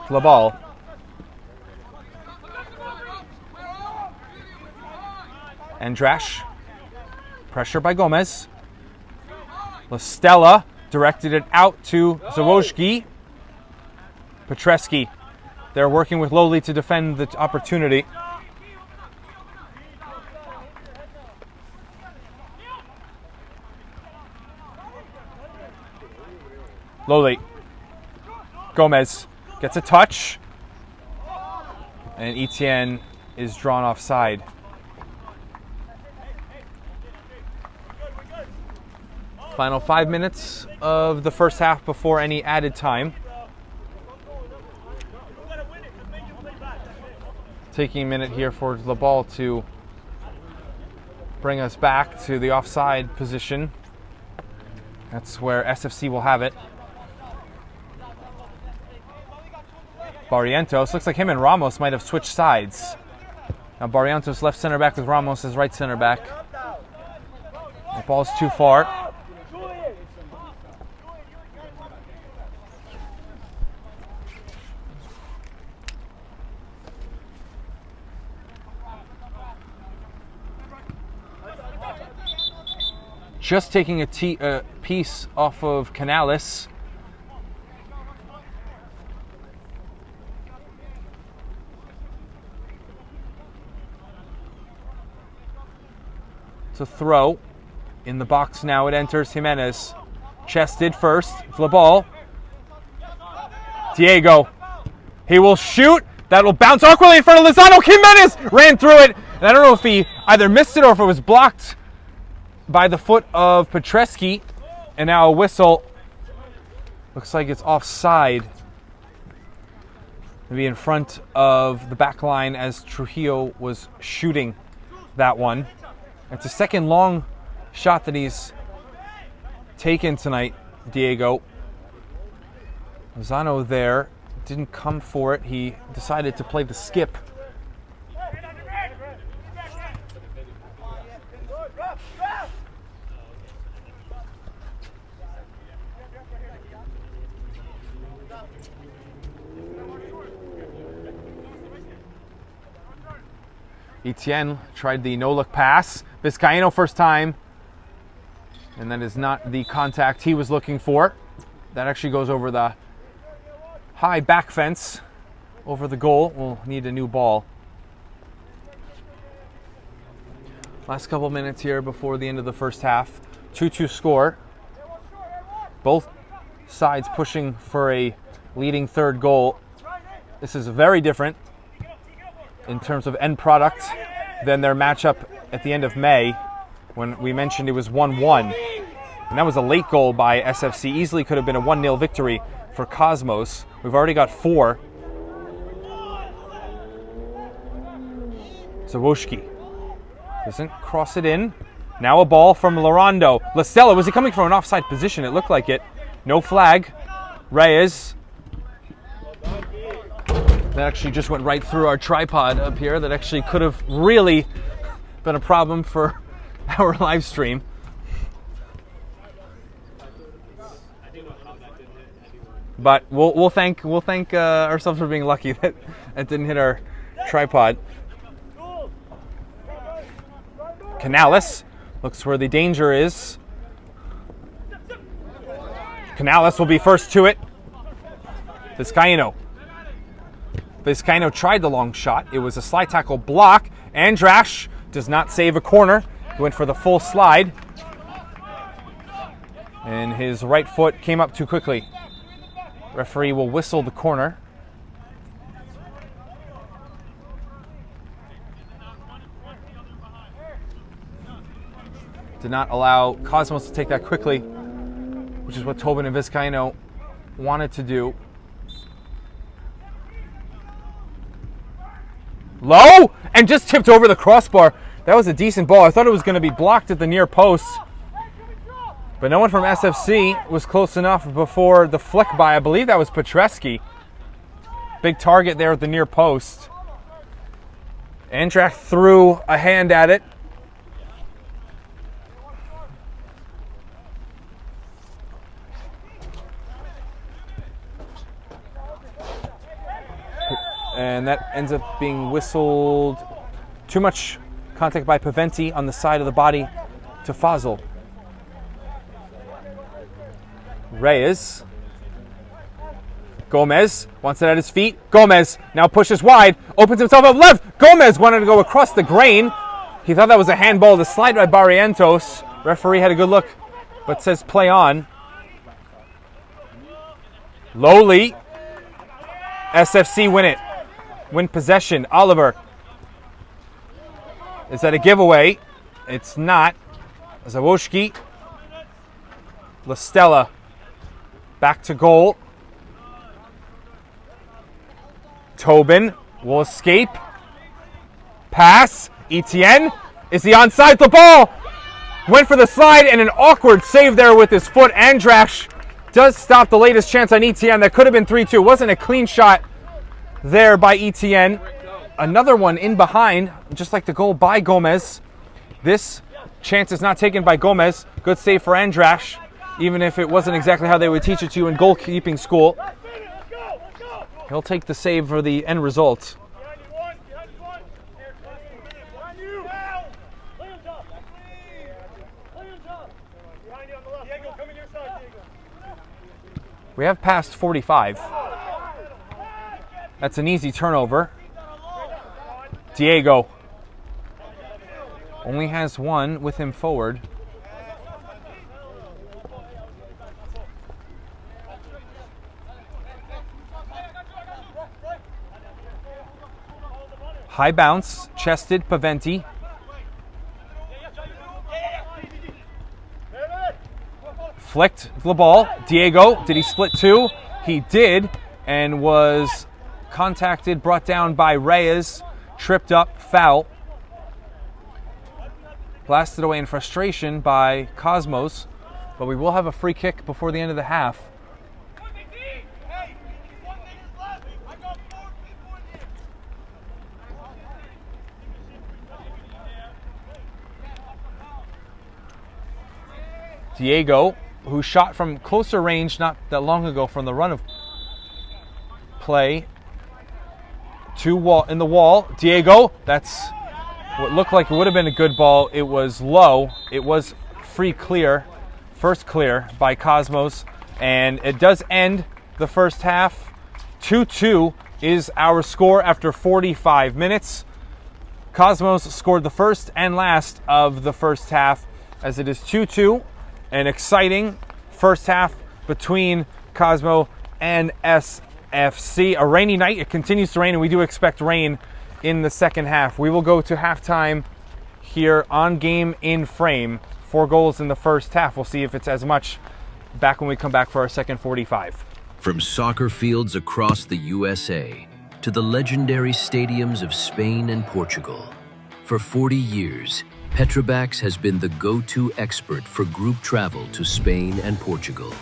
Speaker 6: Labal. Andrash. Pressure by Gomez. Listella directed it out to Zawojki. Petreski. They're working with Lowly to defend the opportunity. Lowly. Gomez gets a touch. And Etienne is drawn offside. Final 5 minutes of the first half before any added time. Taking a minute here for the ball to bring us back to the offside position. That's where SFC will have it. Barrientos, looks like him and Ramos might have switched sides. Now Barrientos left center back with Ramos as right center back. The ball's too far. Just taking a piece off of Canales. It's a throw. In the box now it enters Jimenez. Chested first. It's the ball. Diego. He will shoot. That'll bounce awkwardly in front of Lozano. Jimenez ran through it. And I don't know if he either missed it or if it was blocked by the foot of Petreski. And now a whistle. Looks like it's offside. Maybe in front of the back line as Trujillo was shooting that one. It's a second long shot that he's taken tonight, Diego. Lozano there. Didn't come for it. He decided to play the skip. Etienne tried the no-look pass. Vizcaíno first time. And that is not the contact he was looking for. That actually goes over the high back fence over the goal. We'll need a new ball. Last couple minutes here before the end of the first half. 2-2 score. Both sides pushing for a leading third goal. This is very different in terms of end product than their matchup at the end of May when we mentioned it was 1-1. And that was a late goal by SFC. Easily could have been a 1-0 victory for Cosmos. We've already got 4. Zawojki doesn't cross it in. Now a ball from Lorando. Listella, was he coming from an offside position? It looked like it. No flag. Reyes. That actually just went right through our tripod up here. That actually could have really been a problem for our live stream. But we'll thank ourselves for being lucky that it didn't hit our tripod. Canales looks where the danger is. Canales will be first to it. Vizcaíno. Vizcaíno tried the long shot. It was a slide tackle block. Andrash does not save a corner. He went for the full slide. And his right foot came up too quickly. Referee will whistle the corner. Did not allow Cosmos to take that quickly, which is what Tobin and Vizcaíno wanted to do. Low! And just tipped over the crossbar. That was a decent ball. I thought it was going to be blocked at the near post. But no one from SFC was close enough before the flick by, I believe that was Petreski. Big target there at the near post. Andrach threw a hand at it. And that ends up being whistled. Too much Contact by Paventi on the side of the body to Fazil. Reyes. Gomez wants it at his feet. Gomez now pushes wide, opens himself up left. Gomez wanted to go across the grain. He thought that was a handball to slide by Barrientos. Referee had a good look, but says play on. Lowly. SFC win it. Win possession. Oliver. Is that a giveaway? It's not. Zawoski. Lastella. Back to goal. Tobin will escape. Pass. Etienne. Is he onside the ball? Went for the slide and an awkward save there with his foot. Andrash does stop the latest chance on Etienne. That could have been 3-2. Wasn't a clean shot there by Etienne. Another one in behind, just like the goal by Gomez. This chance is not taken by Gomez. Good save for Andrash, even if it wasn't exactly how they would teach it to you in goalkeeping school. He'll take the save for the end result. We have passed 45. That's an easy turnover. Diego only has one with him forward. High bounce, chested Paventi. Flicked the ball. Diego, did he split two? He did, and was contacted, brought down by Reyes. Tripped up, foul. Blasted away in frustration by Cosmos, but we will have a free kick before the end of the half. Diego, who shot from closer range not that long ago from the run of play, in the wall. Diego, that's what looked like it would have been a good ball. It was low. It was free clear, first clear by Cosmos, and it does end the first half. 2-2 is our score after 45 minutes. Cosmos scored the first and last of the first half, as it is 2-2. An exciting first half between Cosmo and SFC. A rainy night. It continues to rain, and we do expect rain in the second half. We will go to halftime here on Game in Frame. 4 goals in the first half. We'll see if it's as much back when we come back for our second 45.
Speaker 3: From soccer fields across the USA to the legendary stadiums of Spain and Portugal, for 40 years, Petrobax has been the go-to expert for group travel to Spain and Portugal.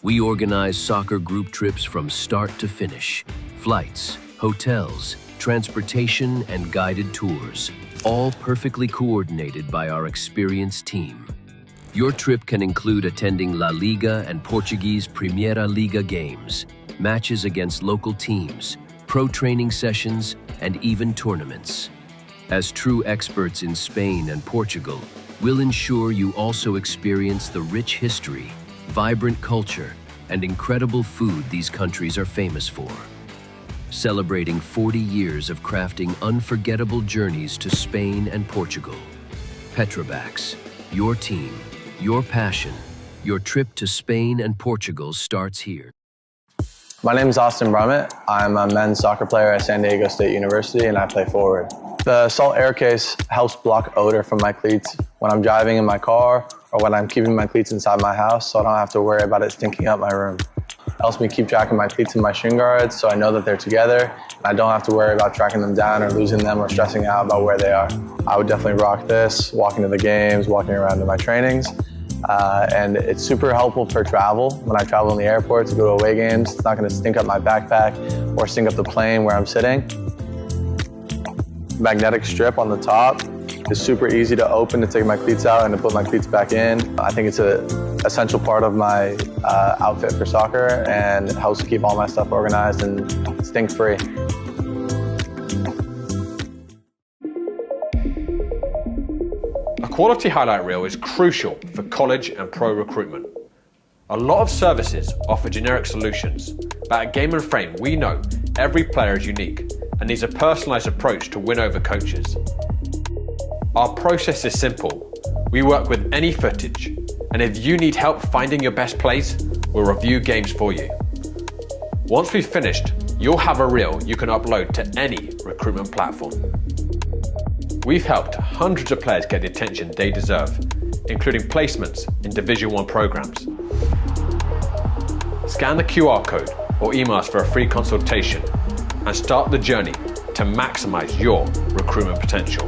Speaker 3: We organize soccer group trips from start to finish, flights, hotels, transportation, and guided tours, all perfectly coordinated by our experienced team. Your trip can include attending La Liga and Portuguese Primeira Liga games, matches against local teams, pro training sessions, and even tournaments. As true experts in Spain and Portugal, we'll ensure you also experience the rich history, vibrant culture, and incredible food these countries are famous for. Celebrating 40 years of crafting unforgettable journeys to Spain and Portugal. Petrobax, your team, your passion, your trip to Spain and Portugal starts here.
Speaker 4: My name is Austin Brummett. I'm a men's soccer player at San Diego State University, and I play forward. The salt air case helps block odor from my cleats when I'm driving in my car or when I'm keeping my cleats inside my house, so I don't have to worry about it stinking up my room. It helps me keep track of my cleats and my shin guards, so I know that they're together, and I don't have to worry about tracking them down or losing them or stressing out about where they are. I would definitely rock this, walking to the games, walking around to my trainings. And it's super helpful for travel. When I travel in the airport to go to away games, it's not going to stink up my backpack or stink up the plane where I'm sitting. Magnetic strip on the top is super easy to open to take my cleats out and to put my cleats back in. I think it's an essential part of my outfit for soccer, and it helps keep all my stuff organized and stink-free.
Speaker 5: quality highlight reel is crucial for college and pro recruitment. A lot of services offer generic solutions, but at Game & Frame we know every player is unique and needs a personalised approach to win over coaches. Our process is simple. We work with any footage, and if you need help finding your best plays, we'll review games for you. Once we've finished, you'll have a reel you can upload to any recruitment platform. We've helped hundreds of players get the attention they deserve, including placements in Division 1 programs. Scan the QR code or email us for a free consultation and start the journey to maximize your recruitment potential.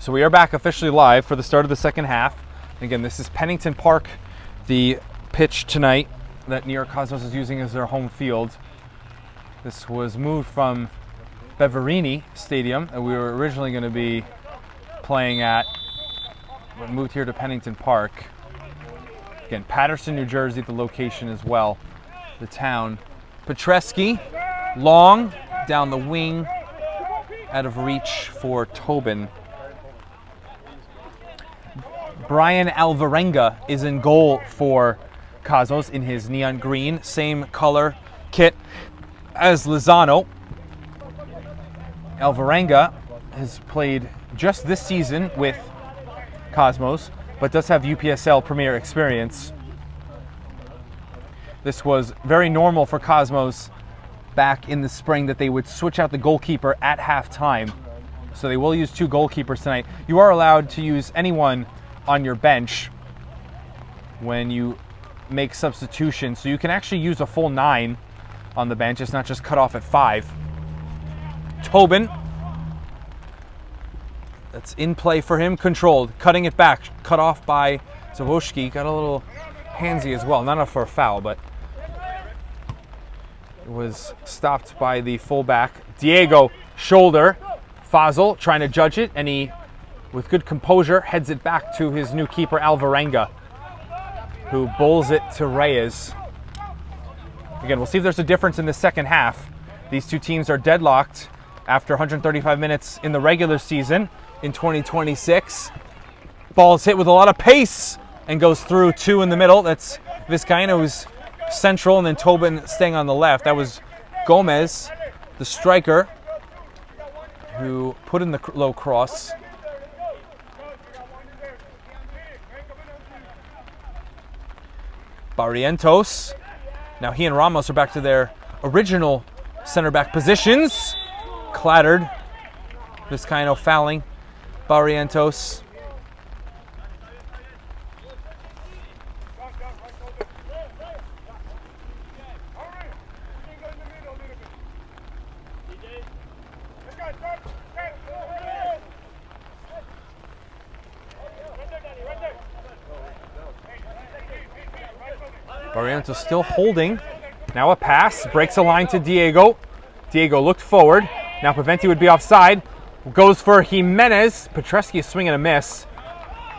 Speaker 6: So we are back officially live for the start of the second half. Again, this is Pennington Park, the pitch tonight that New York Cosmos is using as their home field. This was moved from Beverini Stadium that we were originally going to be playing at, but moved here to Pennington Park. Again, Paterson, New Jersey, the location as well, the town. Petreski, long, down the wing, out of reach for Tobin. Brian Alvarenga is in goal for Cosmos in his neon green, same color kit as Lozano. Alvarenga has played just this season with Cosmos, but does have UPSL Premier experience. This was very normal for Cosmos back in the spring that they would switch out the goalkeeper at halftime. So they will use 2 goalkeepers tonight. You are allowed to use anyone on your bench when you make substitutions. So you can actually use a full 9 on the bench. It's not just cut off at 5. Tobin. That's in play for him. Controlled. Cutting it back. Cut off by Zawoski. Got a little handsy as well. Not enough for a foul, but it was stopped by the fullback. Diego, shoulder. Fazal trying to judge it, and he, with good composure, heads it back to his new keeper, Alvarenga, who bowls it to Reyes. Again, we'll see if there's a difference in the second half. These two teams are deadlocked after 135 minutes in the regular season in 2026. Ball's hit with a lot of pace and goes through 2 in the middle. That's Vizcaíno, who's central, and then Tobin staying on the left. That was Gomez, the striker, who put in the low cross. Barrientos. Now he and Ramos are back to their original center back positions. Clattered. Vizcaíno fouling Barrientos. Barrientos still holding. Now a pass. Breaks a line to Diego. Diego looked forward. Now Paventi would be offside. Goes for Jimenez. Petreski is swing and a miss.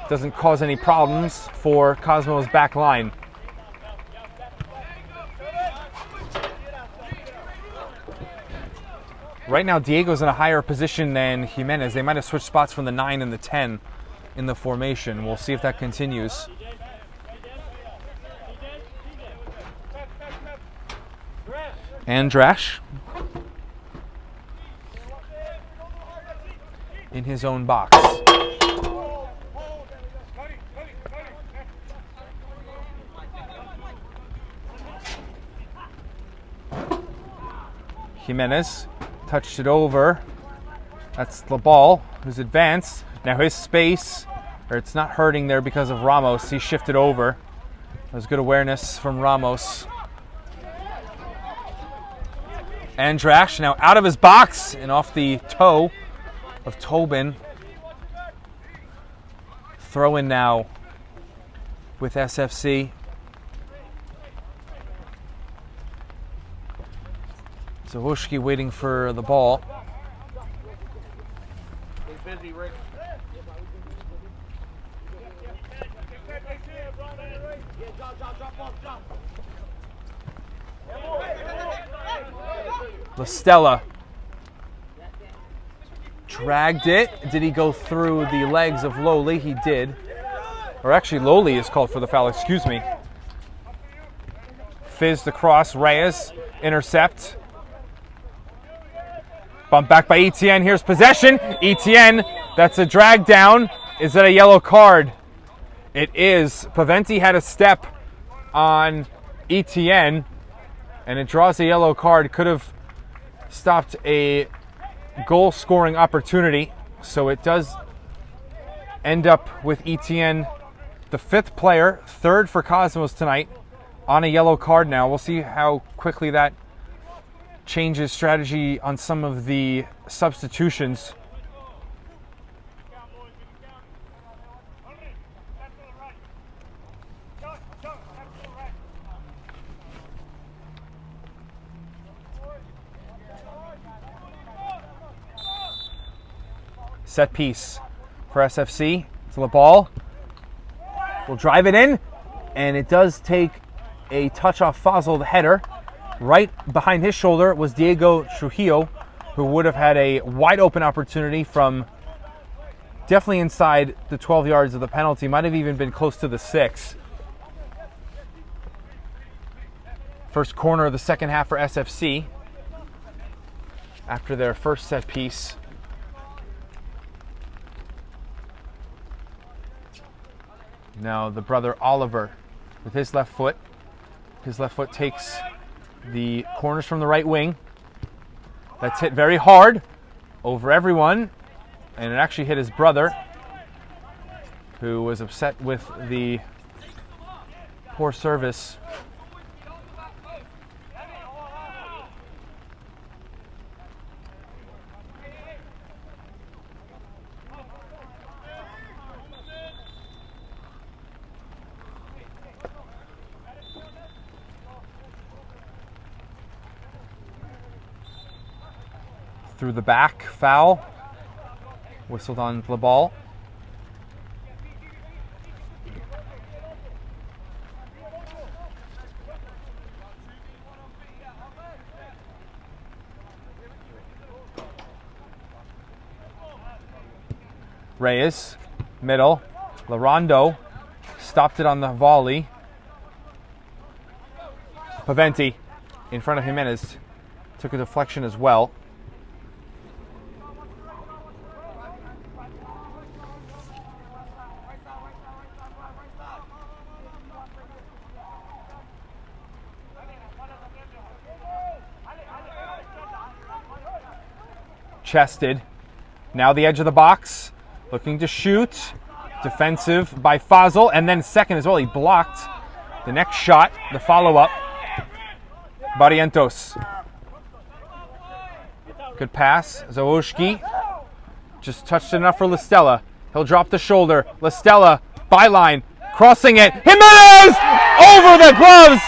Speaker 6: Doesn't cause any problems for Cosmo's back line. Right now Diego's in a higher position than Jimenez. They might have switched spots from the 9 and the 10 in the formation. We'll see if that continues. Andrash in his own box. Jimenez touched it over. That's the ball, who's advanced. Now his space, or it's not hurting there because of Ramos. He shifted over. That was good awareness from Ramos. Andrash now out of his box and off the toe of Tobin. Throw in now with SFC. Zawoski waiting for the ball. LaStella dragged it. Did he go through the legs of Lowly? He did. Or actually, Lowly is called for the foul, excuse me. Fizzed across. Reyes, intercept. Bumped back by Etienne. Here's possession. Etienne, that's a drag down. Is that a yellow card? It is. Paventi had a step on Etienne, and it draws a yellow card. Could have stopped a goal scoring opportunity. So it does end up with Etienne, the 5th player, 3rd for Cosmos tonight, on a yellow card now. We'll see how quickly that changes strategy on some of the substitutions. Set piece for SFC. To the ball. Will drive it in, and it does take a touch off Fazal, the header. Right behind his shoulder was Diego Trujillo, who would have had a wide open opportunity from definitely inside the 12 yards of the penalty. Might have even been close to the 6. First corner of the second half for SFC after their first set piece. Now the brother Oliver with his left foot. His left foot takes the corners from the right wing. That's hit very hard over everyone, and it actually hit his brother, who was upset with the poor service. Through the back, foul. Whistled on the ball. Reyes, middle. Larondo stopped it on the volley. Paventi in front of Jimenez took a deflection as well. Chested. Now the edge of the box. Looking to shoot. Defensive by Fazal. And then second as well. He blocked the next shot. The follow-up. Barrientos. Good pass. Zawoski. Just touched enough for Listella. He'll drop the shoulder. Listella. Byline. Crossing it. Jimenez! Over the gloves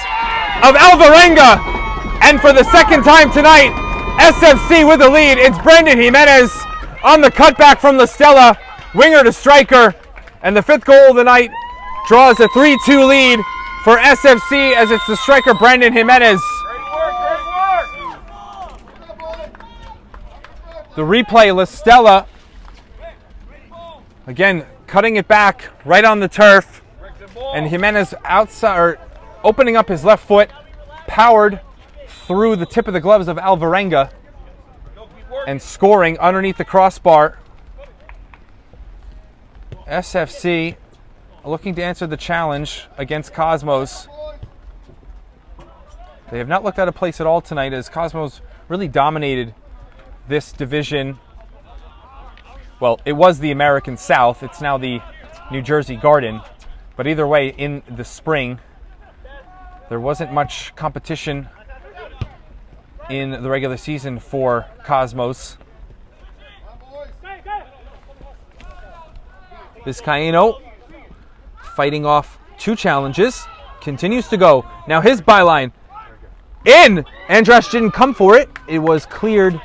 Speaker 6: of Alvarenga. And for the second time tonight, SFC with the lead. It's Brendan Jimenez on the cutback from Listella, winger to striker, and the 5th goal of the night draws a 3-2 lead for SFC as it's the striker Brendan Jimenez. The replay, Listella again cutting it back right on the turf, and Jimenez outside, or opening up his left foot, powered through the tip of the gloves of Alvarenga and scoring underneath the crossbar. SFC looking to answer the challenge against Cosmos. They have not looked out of place at all tonight, as Cosmos really dominated this division. Well, it was the American South. It's now the New Jersey Garden. But either way, in the spring, there wasn't much competition in the regular season for Cosmos. Vizcaíno fighting off 2 challenges. Continues to go. Now his byline. In! Andras didn't come for it. It was cleared.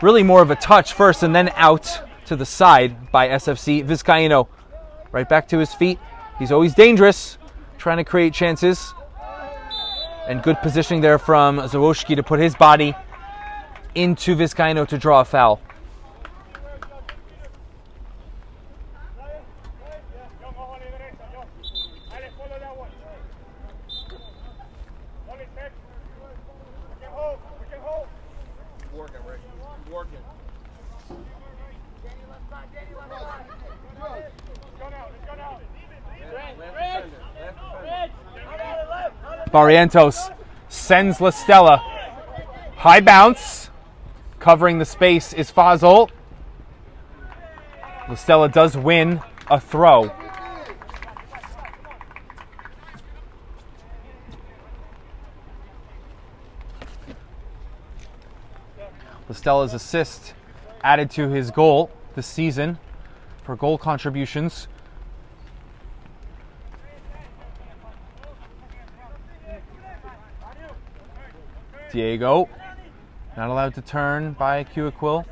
Speaker 6: Really more of a touch first and then out to the side by SFC. Vizcaíno right back to his feet. He's always dangerous, trying to create chances. And good positioning there from Zawoski to put his body into Vizcaíno to draw a foul. Barrientos sends Listella. High bounce. Covering the space is Fazal. Listella does win a throw. Listella's assist added to his goal this season for goal contributions. Diego, not allowed to turn by Cuiquil.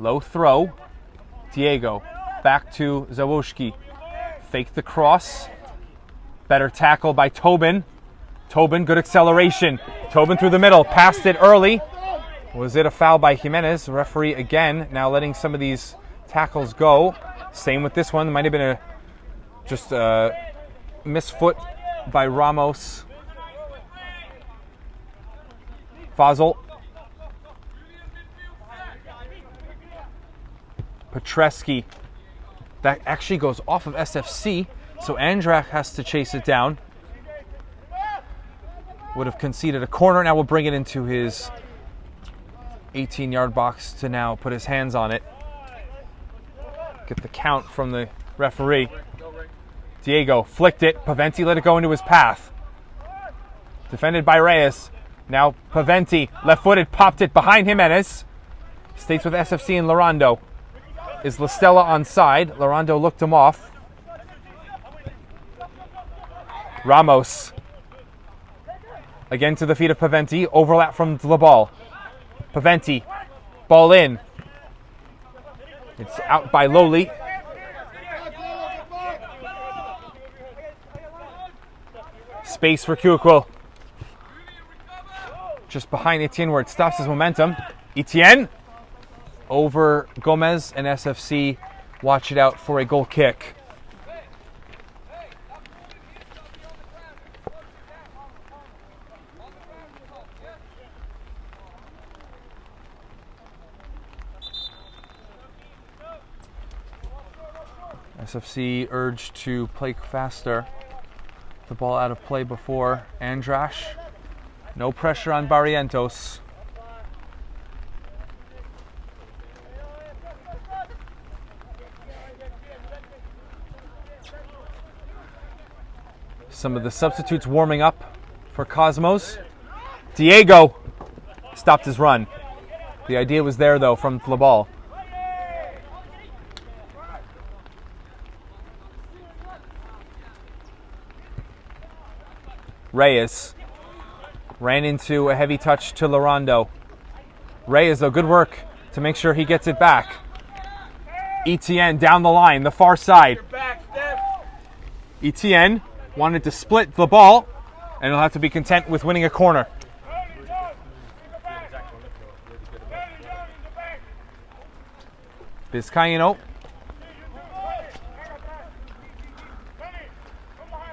Speaker 6: Low throw. Diego back to Zawoski. Fake the cross. Better tackle by Tobin. Tobin, good acceleration. Tobin through the middle, passed it early. Was it a foul by Jimenez? The referee again now letting some of these tackles go. Same with this one. Might have been just a misfoot by Ramos. Fazal. Petreski. That actually goes off of SFC, so Andrak has to chase it down. Would have conceded a corner. Now we'll bring it into his 18-yard box to now put his hands on it. Get the count from the referee. Diego flicked it. Paventi let it go into his path. Defended by Reyes. Now Paventi, left-footed, popped it behind Jimenez. Stays with SFC and Lorando. Is Listella onside? Lorando looked him off. Ramos. Again to the feet of Paventi. Overlap from the ball. Paventi. Ball in. It's out by Lowly. Space for Kukwil. Just behind Etienne where it stops his momentum. Etienne over Gomez, and SFC watch it out for a goal kick. SFC urged to play faster. The ball out of play before. Andrash. No pressure on Barrientos. Some of the substitutes warming up for Cosmos. Diego stopped his run. The idea was there though from the ball. Reyes ran into a heavy touch to Lorando. Reyes, though, good work to make sure he gets it back. Etienne down the line, the far side. Etienne wanted to split the ball, and he'll have to be content with winning a corner. Vizcaino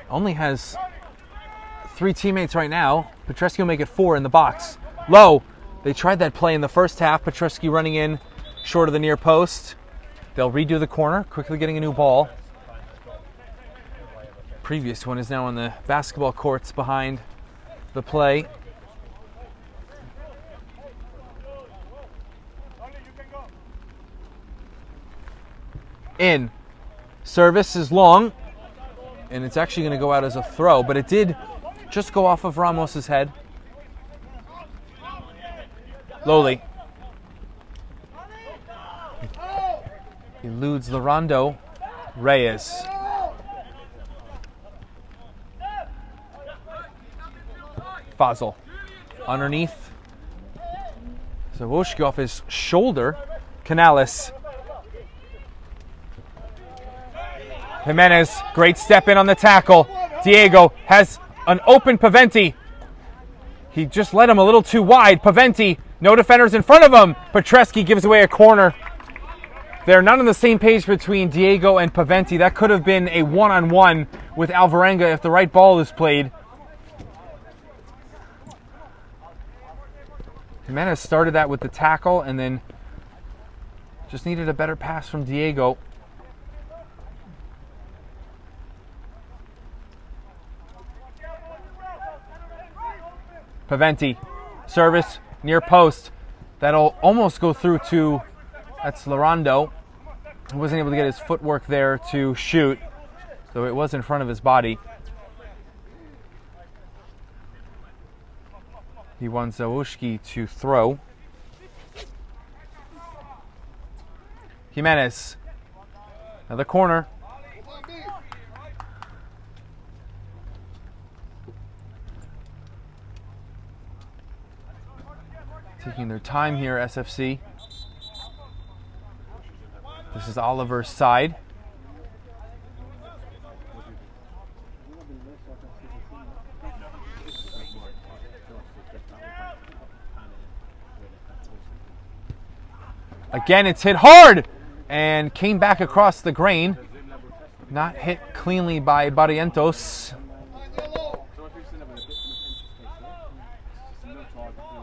Speaker 6: only has 3 teammates right now. Petreski will make it 4 in the box. Low. They tried that play in the first half. Petreski running in short of the near post. They'll redo the corner, quickly getting a new ball. Previous one is now on the basketball courts behind the play. In. Service is long, and it's actually going to go out as a throw, but it did just go off of Ramos's head. Lowly. Eludes Lorando. Reyes. Fazal. Underneath. Zawoski off his shoulder. Canales. Jimenez, great step in on the tackle. Diego has an open Paventi. He just let him a little too wide. Paventi, no defenders in front of him. Petreski gives away a corner. They're not on the same page between Diego and Paventi. That could have been a one-on-one with Alvarenga if the right ball is played. Jimenez started that with the tackle and then just needed a better pass from Diego. Paventi, service, near post. That'll almost go through to, that's Lorando. He wasn't able to get his footwork there to shoot, so it was in front of his body. He wants Zawoski to throw. Jimenez, another corner. Taking their time here, SFC. This is Oliver's side. Again, it's hit hard and came back across the grain. Not hit cleanly by Barrientos.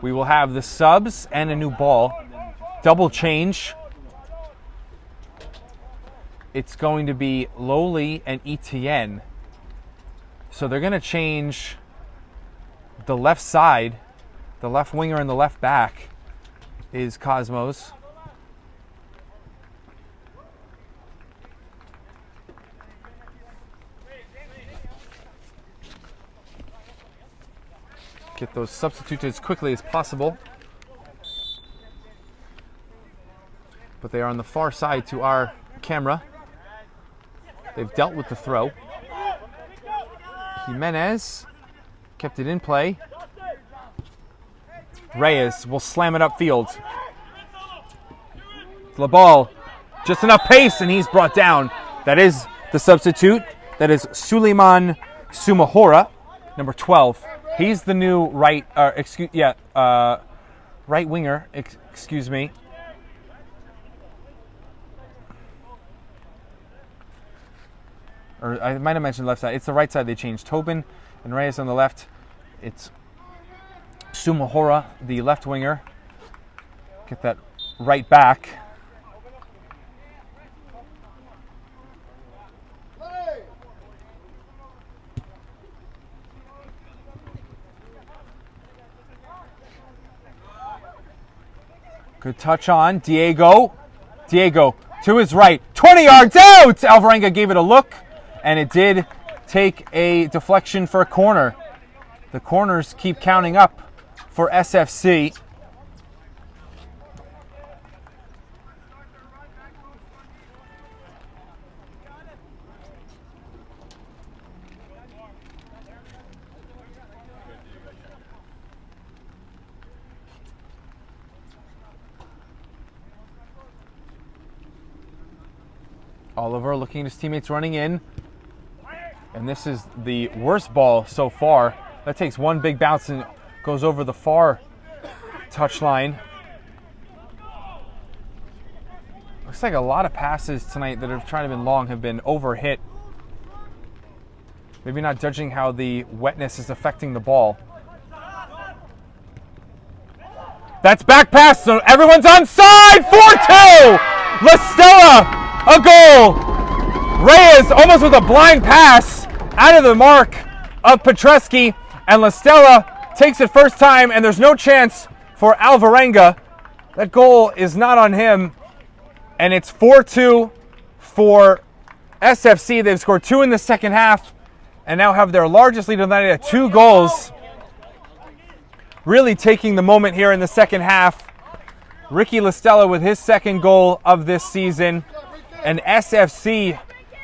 Speaker 6: We will have the subs and a new ball. Double change. It's going to be Lowly and Etienne. So they're going to change the left side. The left winger and the left back is Cosmos. Get those substituted as quickly as possible. But they are on the far side to our camera. They've dealt with the throw. Jimenez kept it in play. Reyes will slam it upfield. The ball, just enough pace, and he's brought down. That is the substitute. That is Suleiman Sumahora, number 12. He's the new right winger. Excuse me. Or I might have mentioned left side. It's the right side they changed. Tobin and Reyes on the left. It's Sumahora, the left winger. Get that right back. Good touch on Diego. Diego to his right. 20 yards out! Alvarenga gave it a look, and it did take a deflection for a corner. The corners keep counting up for SFC. Oliver looking at his teammates running in. And this is the worst ball so far. That takes one big bounce and goes over the far touchline. Looks like a lot of passes tonight that have tried to been long have been overhit. Maybe not judging how the wetness is affecting the ball. That's back pass, so everyone's onside! 4-2! La Stella! A goal! Reyes almost with a blind pass out of the mark of Petreski, and La Stella takes it first time, and there's no chance for Alvarenga. That goal is not on him, and it's 4-2 for SFC. They've scored 2 in the second half and now have their largest lead of the night at 2 goals. Really taking the moment here in the second half. Ricky La Stella with his second goal of this season. And SFC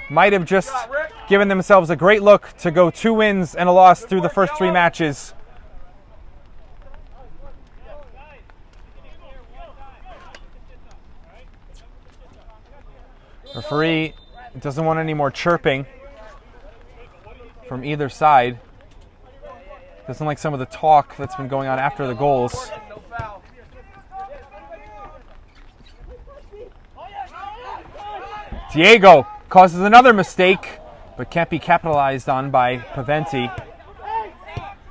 Speaker 6: might have just given themselves a great look to go 2 wins and a loss through the first 3 matches. Referee doesn't want any more chirping from either side. Doesn't like some of the talk that's been going on after the goals. Diego causes another mistake, but can't be capitalized on by Paventi.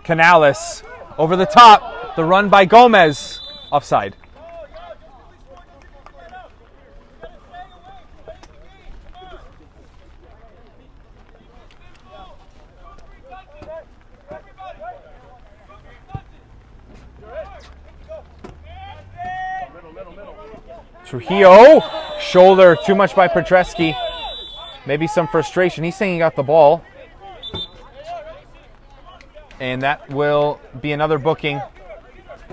Speaker 6: Canales over the top. The run by Gomez. Offside. Trujillo, shoulder too much by Petreski. Maybe some frustration. He's saying he got the ball. And that will be another booking.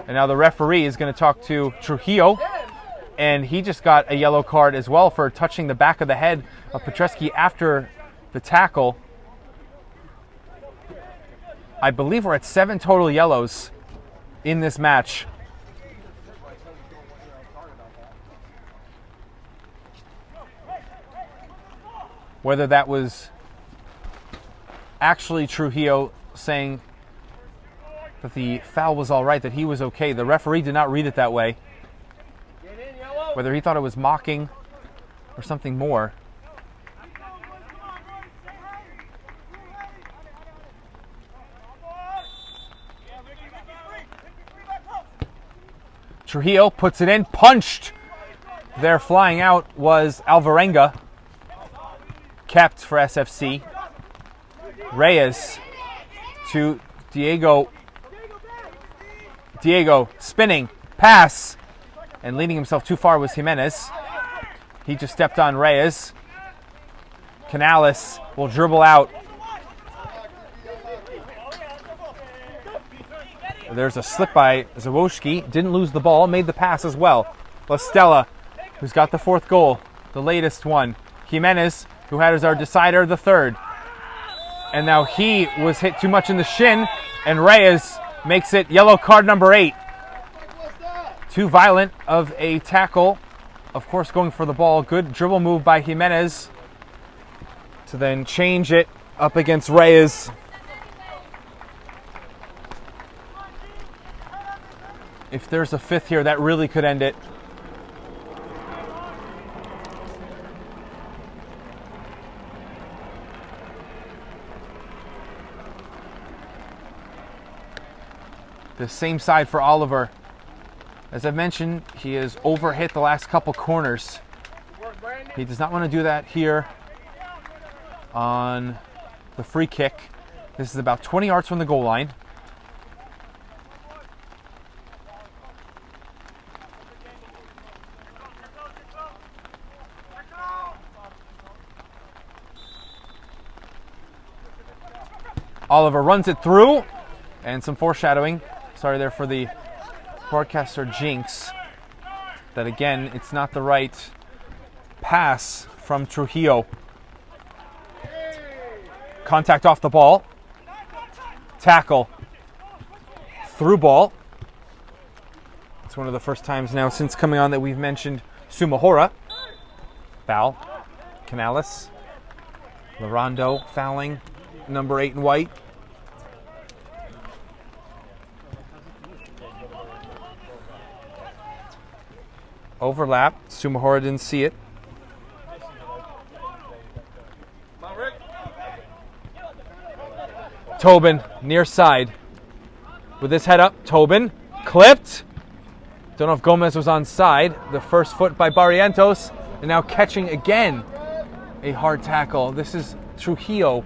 Speaker 6: And now the referee is going to talk to Trujillo. And he just got a yellow card as well for touching the back of the head of Petreski after the tackle. I believe we're at 7 total yellows in this match. Whether that was actually Trujillo saying that the foul was all right, that he was okay. The referee did not read it that way. Whether he thought it was mocking or something more. Trujillo puts it in, punched. There flying out was Alvarenga. Kept for SFC. Reyes to Diego. Diego spinning, pass, and leading himself too far was Jimenez. He just stepped on Reyes. Canales will dribble out. There's a slip by Zawoski. Didn't lose the ball, made the pass as well. Lastella, who's got the 4th goal, the latest one. Jimenez, who had as our decider the 3rd. And now he was hit too much in the shin, and Reyes makes it yellow card number 8. Too violent of a tackle. Of course, going for the ball. Good dribble move by Jimenez to then change it up against Reyes. If there's a 5th here, that really could end it. The same side for Oliver. As I've mentioned, he has overhit the last couple corners. He does not want to do that here on the free kick. This is about 20 yards from the goal line. Oliver runs it through, and some foreshadowing. Sorry there for the broadcaster jinx. That again, it's not the right pass from Trujillo. Contact off the ball. Tackle. Through ball. It's one of the first times now since coming on that we've mentioned Sumahora. Foul. Canales. Larondo fouling. Number 8 in white. Overlap. Sumahora didn't see it. Tobin, near side. With his head up, Tobin clipped. Don't know if Gomez was on side. The first foot by Barrientos. And now catching again a hard tackle. This is Trujillo,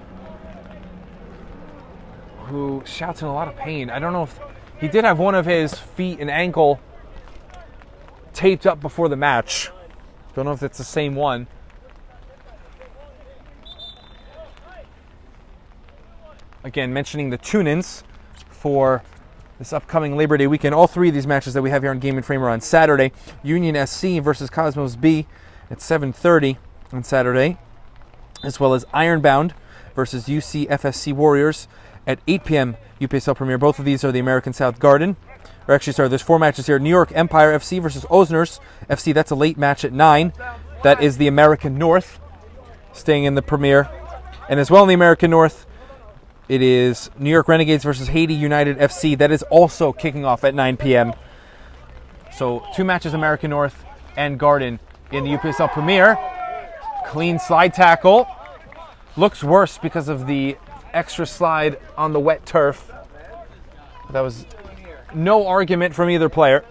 Speaker 6: who shouts in a lot of pain. I don't know if he did have one of his feet and ankle taped up before the match. Don't know if it's the same one. Again, mentioning the tune-ins for this upcoming Labor Day weekend. All 3 of these matches that we have here on Game and Frame are on Saturday. Union SC versus Cosmos B at 7:30 on Saturday, as well as Ironbound versus UC FSC Warriors at 8 p.m. UPSL premiere. Both of these are the American South Garden. Or actually, sorry, there's 4 matches here. New York Empire FC versus Osners FC. That's a late match at 9. That is the American North, staying in the premiere. And as well in the American North, it is New York Renegades versus Haiti United FC. That is also kicking off at 9 p.m. So 2 matches, American North and Garden in the UPSL premiere. Clean slide tackle. Looks worse because of the extra slide on the wet turf. That was no argument from either player.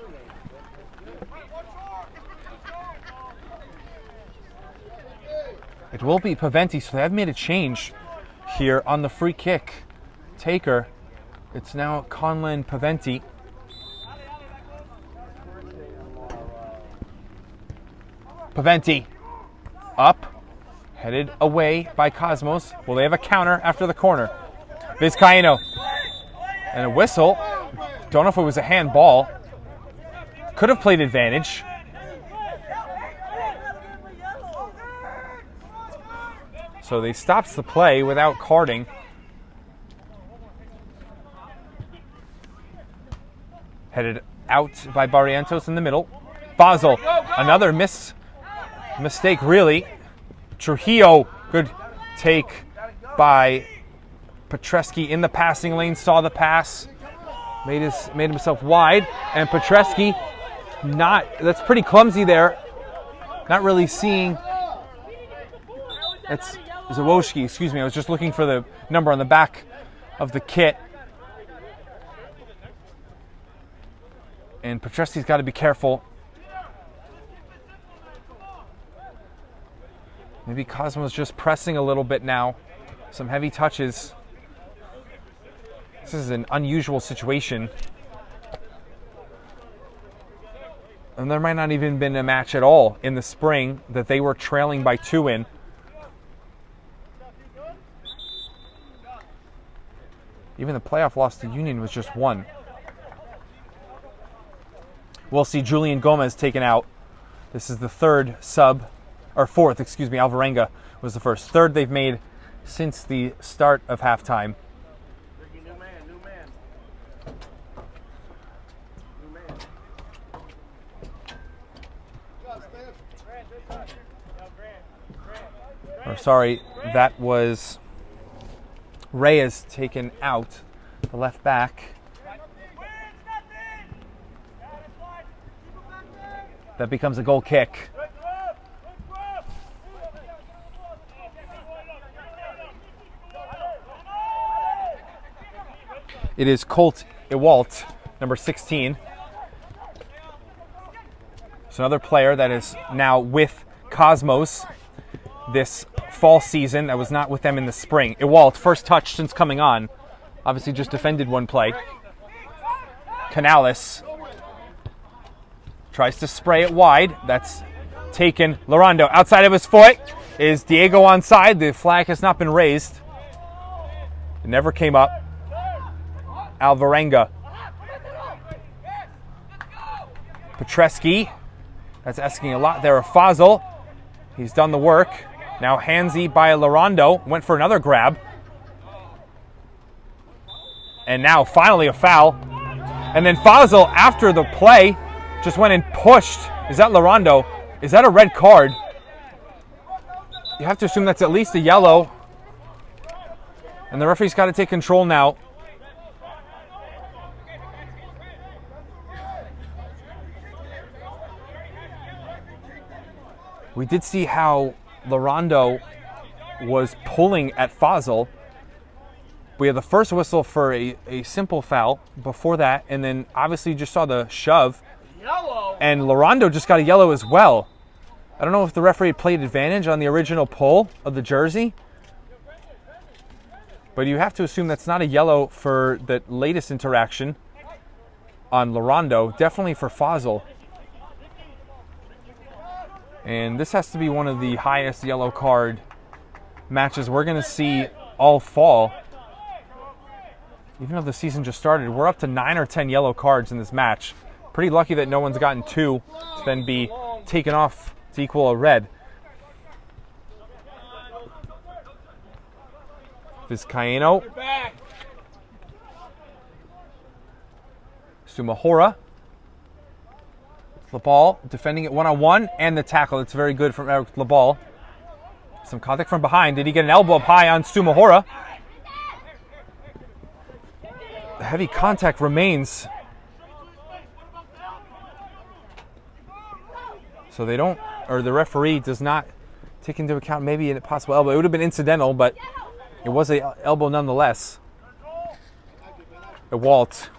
Speaker 6: It will be Paventi, so they have made a change here on the free kick taker. It's now Conlon Paventi. Paventi up, headed away by Cosmos. Will they have a counter after the corner? Vizcaíno and a whistle. Don't know if it was a handball. Could have played advantage. So they stops the play without carding. Headed out by Barrientos in the middle. Basel, another mistake really. Trujillo, good take by Petreski in the passing lane, saw the pass, made himself wide, and Petreski that's pretty clumsy there. Not really seeing. That's Zawoski, excuse me. I was just looking for the number on the back of the kit. And Petreski's got to be careful. Maybe Cosmo's just pressing a little bit now. Some heavy touches. This is an unusual situation. And there might not even been a match at all in the spring that they were trailing by 2 in. Even the playoff loss to Union was just 1. We'll see Julian Gomez taken out. This is the third sub, or fourth, excuse me. Alvarenga was the first. Third they've made since the start of halftime. Or sorry, that was Reyes taken out, the left back. That becomes a goal kick. It is Colt Ewalt, number 16. So another player that is now with Cosmos this fall season, that was not with them in the spring. Ewalt, first touch since coming on. Obviously just defended one play. Canales tries to spray it wide. That's taken. Lorando outside of his foot. Is Diego onside? The flag has not been raised. It never came up. Alvarenga. Petreski. That's asking a lot there of Fazal. He's done the work. Now handsy by Lorando. Went for another grab. And now finally a foul. And then Fazal, after the play, just went and pushed. Is that Lorando? Is that a red card? You have to assume that's at least a yellow. And the referee's got to take control now. We did see how Lorando was pulling at Fazal. We had the first whistle for a simple foul before that, and then obviously you just saw the shove. Yellow. And Lorando just got a yellow as well. I don't know if the referee played advantage on the original pull of the jersey, but you have to assume that's not a yellow for the latest interaction on Lorando, definitely for Fazal. And this has to be one of the highest yellow card matches we're going to see all fall. Even though the season just started, we're up to 9 or 10 yellow cards in this match. Pretty lucky that no one's gotten 2 to then be taken off to equal a red. Vizcaino. Sumahora. Labal defending it one-on-one, and the tackle. It's very good from Eric Labal. Some contact from behind. Did he get an elbow up high on Sumahora? The heavy contact remains. So they don't, or the referee does not take into account maybe a possible elbow. It would have been incidental, but it was an elbow nonetheless. Walt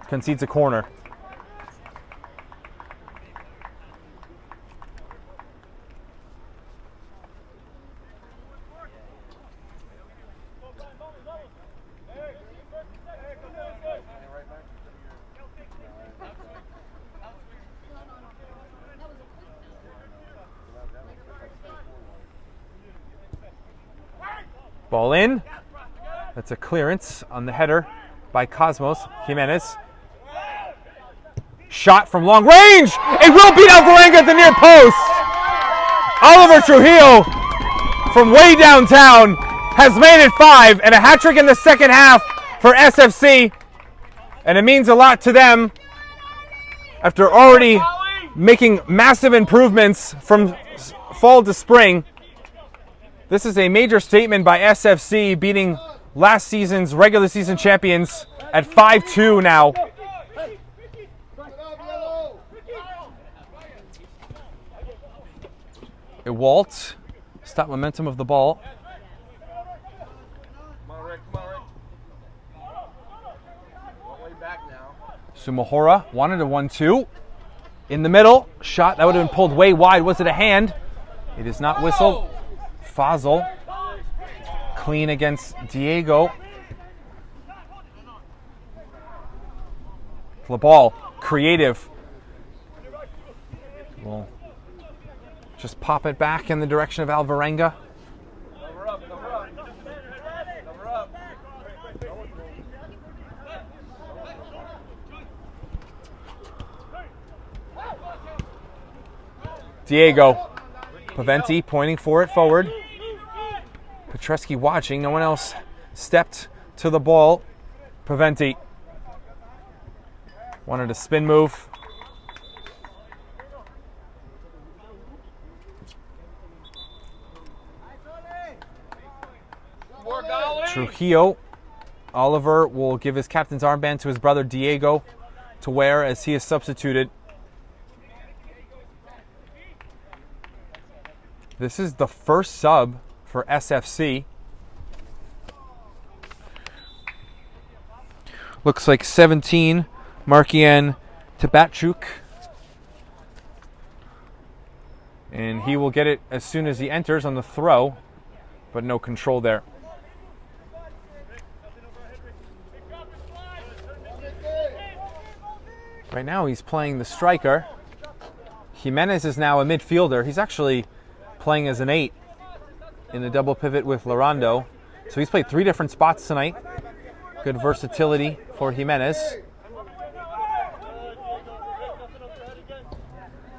Speaker 6: concedes a corner. Ball in. That's a clearance on the header by Cosmos. Jimenez. Shot from long range. It will beat Alvarenga at the near post. Oliver Trujillo from way downtown has made it 5 and a hat trick in the second half for SFC. And it means a lot to them after already making massive improvements from fall to spring. This is a major statement by SFC, beating last season's regular season champions at 5-2 now. A Walt, stop momentum of the ball. Sumahora wanted a 1-2. In the middle, shot that would have been pulled way wide. Was it a hand? It is not whistled. Fazal, clean against Diego. The ball, creative. We'll just pop it back in the direction of Alvarenga. Diego, Paventi pointing for it forward. Petreski watching, no one else stepped to the ball. Paventi wanted a spin move. Trujillo, Oliver will give his captain's armband to his brother Diego to wear as he is substituted. This is the first sub for SFC. Looks like 17, Markian Tabatchuk. And he will get it as soon as he enters on the throw, but no control there. Right now he's playing the striker. Jimenez is now a midfielder. He's actually playing as an 8 in the double pivot with Lorando. So he's played 3 different spots tonight. Good versatility for Jimenez.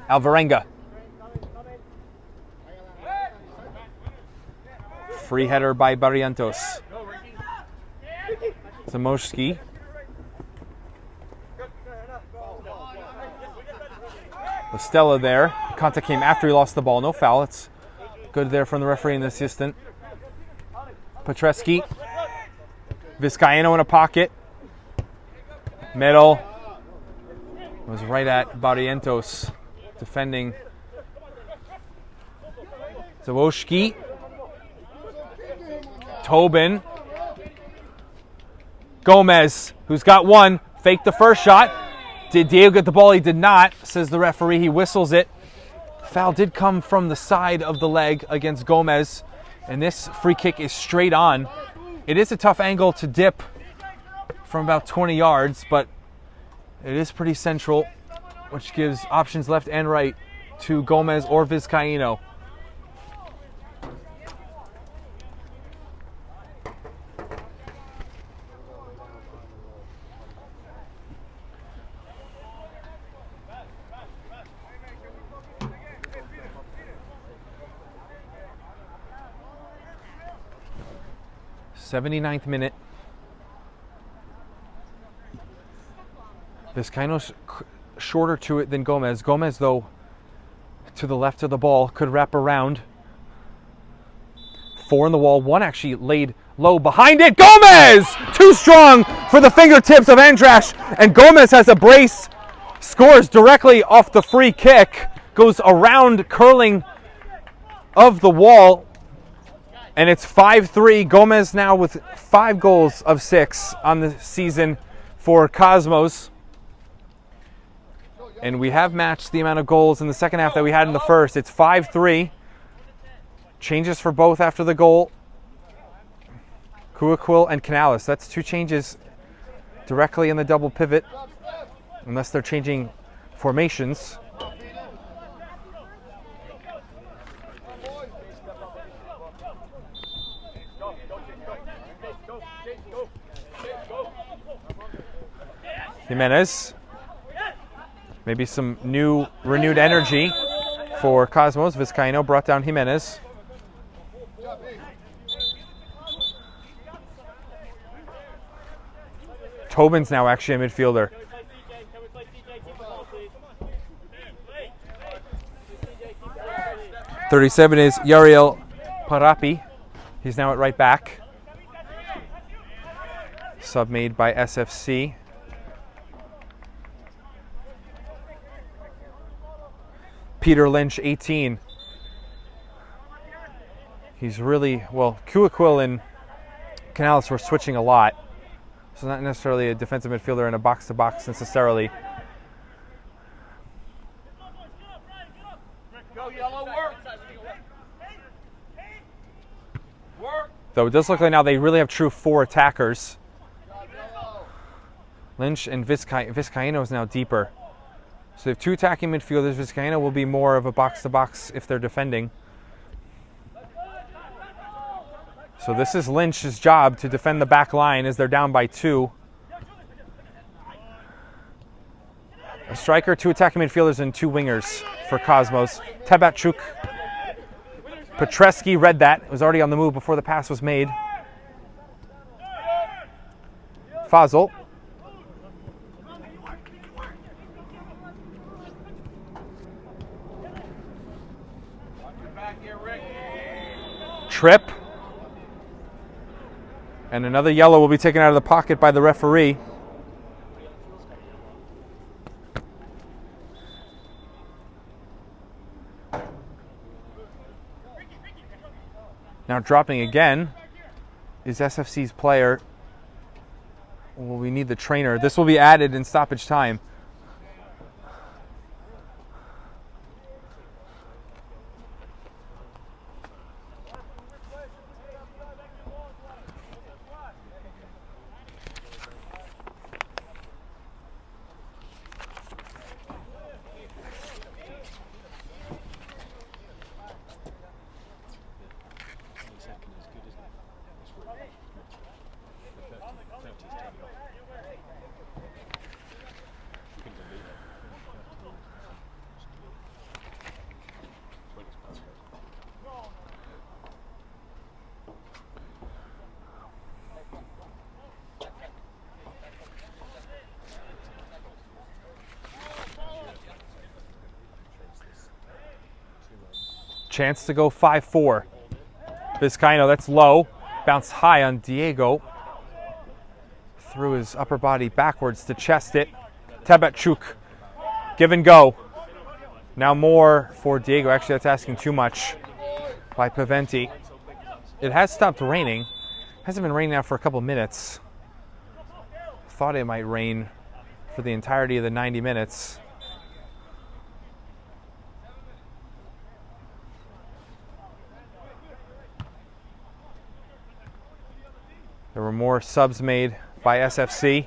Speaker 6: Alvarenga. Free header by Barrientos. Zamoshki. Stella there. Conta came after he lost the ball. No foul. It's good there from the referee and the assistant. Petreski. Vizcaino in a pocket. Middle. Was right at Barrientos defending. Zawoski. Tobin. Gomez, who's got one. Faked the first shot. Did Diego get the ball? He did not, says the referee. He whistles it. Foul did come from the side of the leg against Gomez, and this free kick is straight on. It is a tough angle to dip from about 20 yards, but it is pretty central, which gives options left and right to Gomez or Vizcaino. '79th minute. Vizcaino's shorter to it than Gomez. Gomez, though, to the left of the ball, could wrap around. 4 in the wall. 1 actually laid low behind it. Gomez! Too strong for the fingertips of Andrash. And Gomez has a brace. Scores directly off the free kick. Goes around, curling of the wall. And it's 5-3. Gomez now with 5 goals of 6 on the season for Cosmos. And we have matched the amount of goals in the second half that we had in the first. It's 5-3. Changes for both after the goal. Kuaquil and Canales. That's 2 changes directly in the double pivot. Unless they're changing formations. Jimenez. Maybe some new renewed energy for Cosmos. Vizcaino brought down Jimenez. Tobin's now actually a midfielder. '37 is Yariel Parapi. He's now at right back. Sub made by SFC. Peter Lynch, 18. He's really, well, Kuaquil and Canales were switching a lot. So not necessarily a defensive midfielder in a box-to-box necessarily.
Speaker 1: Go, yellow, work. Work.
Speaker 6: Though it does look like now they really have true 4 attackers. Lynch and Vizcaíno is now deeper. So they have 2 attacking midfielders. Vizcaíno will be more of a box-to-box if they're defending. So this is Lynch's job to defend the back line as they're down by 2. A striker, 2 attacking midfielders, and 2 wingers for Cosmos. Tabachuk. Petreski read that. It was already on the move before the pass was made. Fazal. Trip. And another yellow will be taken out of the pocket by the referee. Now dropping again is SFC's player. Well, we need the trainer. This will be added in stoppage time. Chance to go 5-4. Vizcaíno, that's low. Bounced high on Diego. Threw his upper body backwards to chest it. Tabachuk, give and go. Now more for Diego. Actually, that's asking too much by Paventi. It has stopped raining. Hasn't been raining now for a couple minutes. Thought it might rain for the entirety of the 90 minutes. There were more subs made by SFC.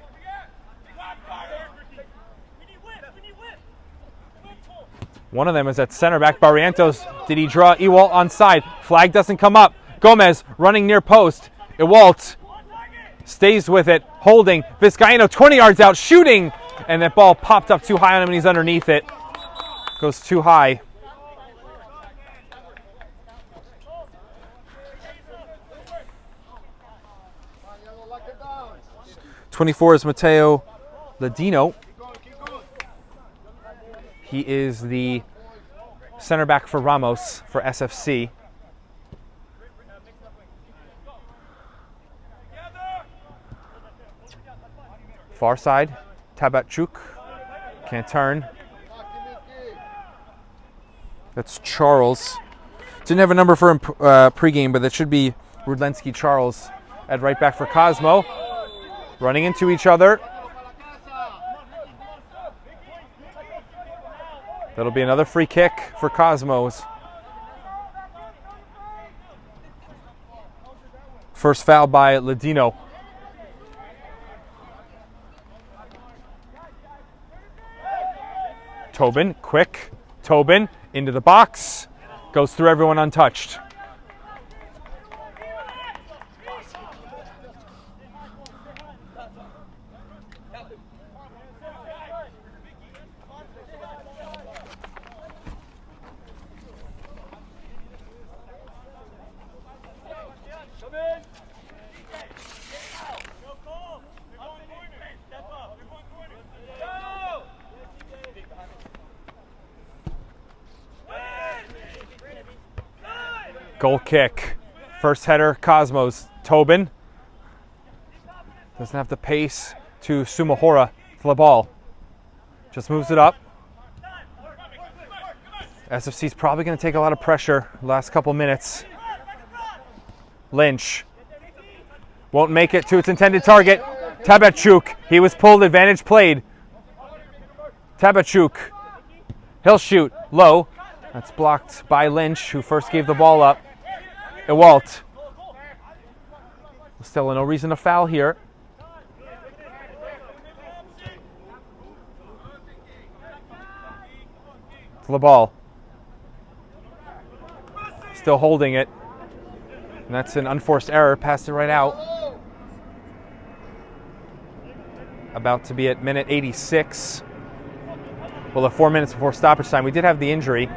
Speaker 6: One of them is at center back. Barrientos, did he draw Ewalt onside? Flag doesn't come up. Gomez running near post. Ewalt stays with it, holding. Vizcaíno 20 yards out, shooting. And that ball popped up too high on him and he's underneath it. Goes too high. #24 is Matteo Ladino. He is the center back for Ramos for SFC. Far side, Tabachuk. Can't turn. That's Charles. Didn't have a number for him pregame, but that should be Rudlensky Charles at right back for Cosmo. Running into each other. That'll be another free kick for Cosmos. First foul by Ladino. Tobin, quick. Tobin into the box. Goes through everyone untouched. Goal kick. First header, Cosmos. Tobin doesn't have the pace to Sumahora for the ball. Just moves it up. SFC is probably going to take a lot of pressure last couple minutes. Lynch won't make it to its intended target. Tabachuk, he was pulled, advantage played. Tabachuk, he'll shoot low. That's blocked by Lynch, who first gave the ball up. Ewalt. Still no reason to foul here. To the ball. Still holding it. And that's an unforced error. Passed it right out. About to be at minute 86. Well, 4 minutes before stoppage time. We did have the injury.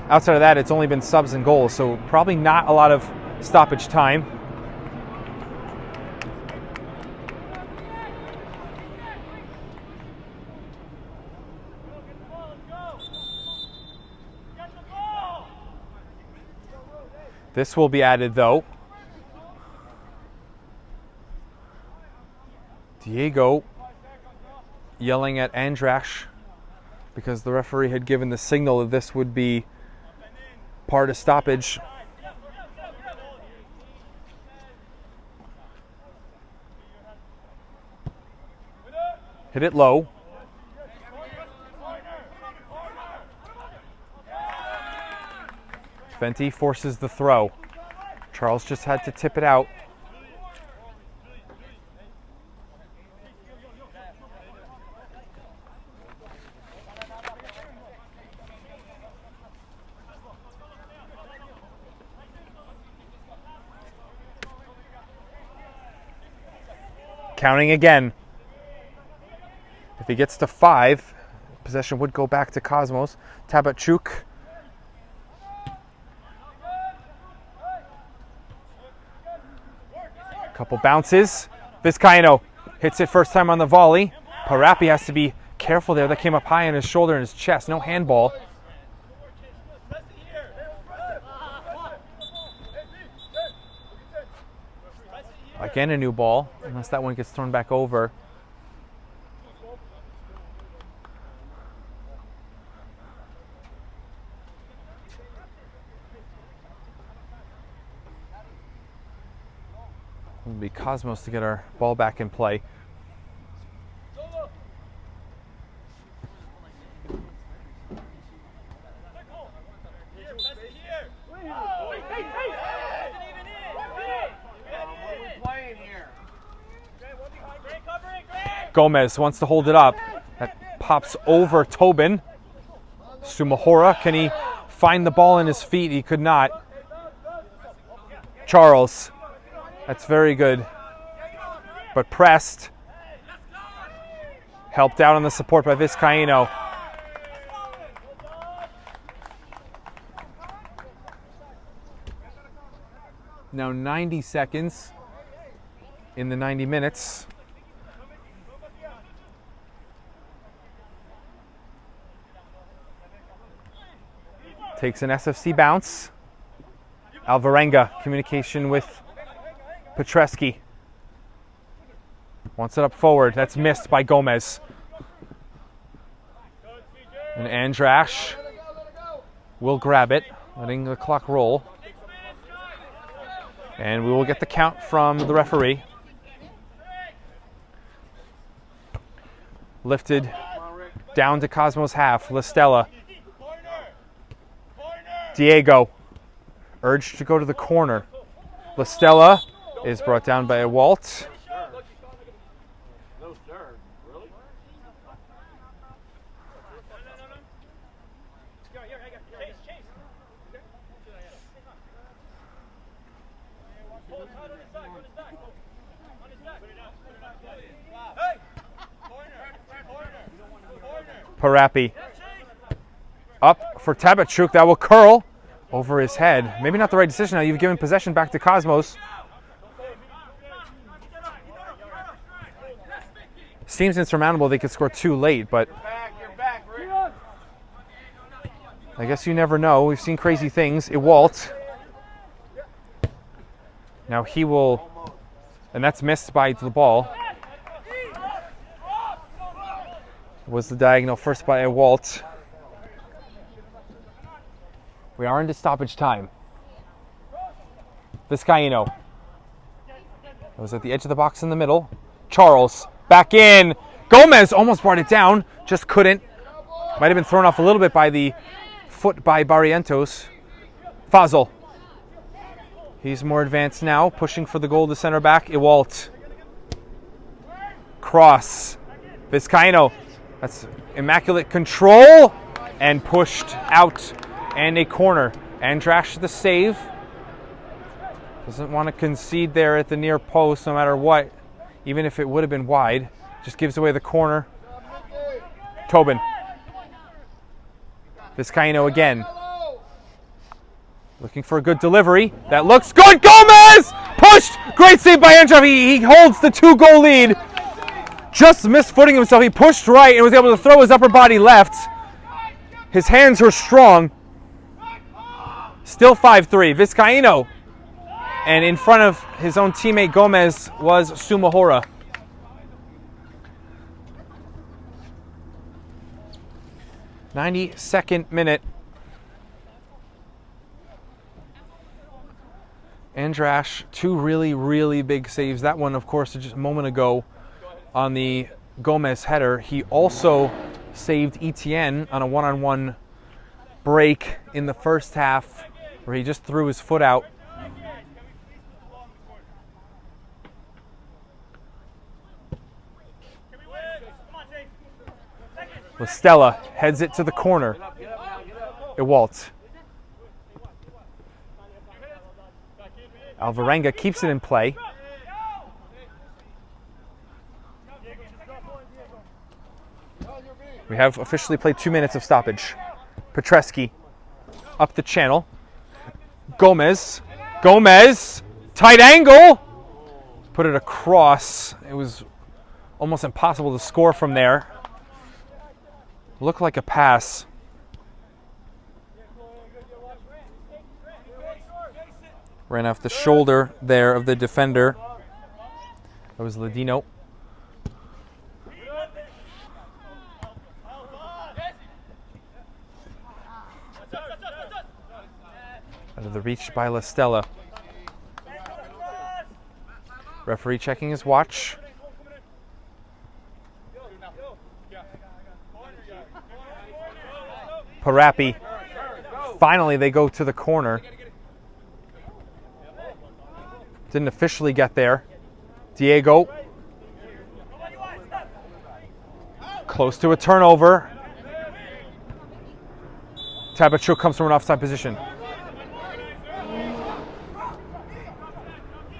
Speaker 6: Outside of that, it's only been subs and goals, so probably not a lot of stoppage time. This will be added, though. Diego yelling at Andrash because the referee had given the signal that this would be part of stoppage. Hit it low. Fenty forces the throw. Charles just had to tip it out. Counting again. If he gets to 5, possession would go back to Cosmos. Tabachuk. Couple bounces. Vizcaino hits it first time on the volley. Parapi has to be careful there. That came up high on his shoulder and his chest. No handball. Again, a new ball, unless that one gets thrown back over. It'll be Cosmos to get our ball back in play. Gomez wants to hold it up. That pops over Tobin. Sumahora, can he find the ball in his feet? He could not. Charles. That's very good. But pressed. Helped out on the support by Vizcaino. Now 90 seconds in the 90 minutes. Takes an SFC bounce. Alvarenga, communication with Petreski. Wants it up forward. That's missed by Gomez. And Andrash will grab it, letting the clock roll. And we will get the count from the referee. Lifted down to Cosmos half. Listella. Diego, urged to go to the corner. Listella is brought down by Ewalt. Parapi. Up for Tabachuk. That will curl over his head. Maybe not the right decision. Now you've given possession back to Cosmos. Seems insurmountable they could score 2 late, but I guess you never know. We've seen crazy things. Ewalt. Now he will, and that's missed by the ball. Was the diagonal first by a Walt. We are into stoppage time. Vizcaíno. It was at the edge of the box in the middle. Charles, back in. Gomez almost brought it down, just couldn't. Might have been thrown off a little bit by the foot by Barrientos. Fazal. He's more advanced now, pushing for the goal to center back. Ewalt. Cross. Vizcaíno. That's immaculate control and pushed out. And a corner. Andrash the save. Doesn't want to concede there at the near post no matter what. Even if it would have been wide. Just gives away the corner. Tobin. Vizcaíno again. Looking for a good delivery. That looks good. Gomez! Pushed! Great save by Andrash. He holds the 2-goal lead. Just misfooting himself. He pushed right and was able to throw his upper body left. His hands were strong. Still 5-3. Vizcaíno. And in front of his own teammate Gomez was Sumahora. '92nd minute. Andrash, 2 really, really big saves. That one, of course, just a moment ago on the Gomez header. He also saved Etienne on a one-on-one break in the first half where he just threw his foot out. Listella heads it to the corner. Ewalt. Alvarenga keeps it in play. We have officially played 2 minutes of stoppage. Petreski up the channel. Gomez. Gomez. Tight angle. Put it across. It was almost impossible to score from there. Looked like a pass. Ran off the shoulder there of the defender. That was Ladino. Out of the reach by Listella. Referee checking his watch. Parapi. Finally, they go to the corner. Didn't officially get there. Diego. Close to a turnover. Tabachuk comes from an offside position.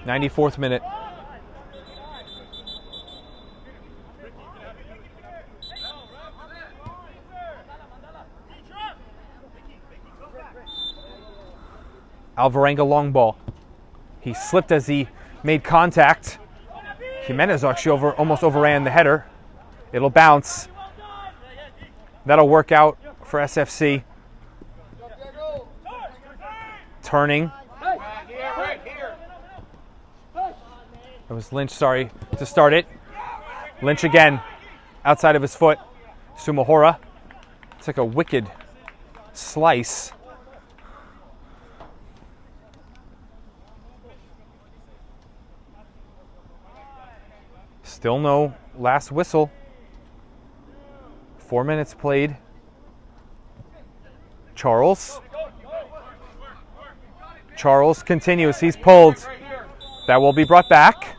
Speaker 6: 94th minute. Alvarenga long ball. He slipped as he made contact. Jimenez actually almost overran the header. It'll bounce. That'll work out for SFC. Turning. That was Lynch, sorry, to start it. Lynch again, outside of his foot. Sumahora. It's like a wicked slice. Still no last whistle. 4 minutes played. Charles. Charles continues. He's pulled. That will be brought back.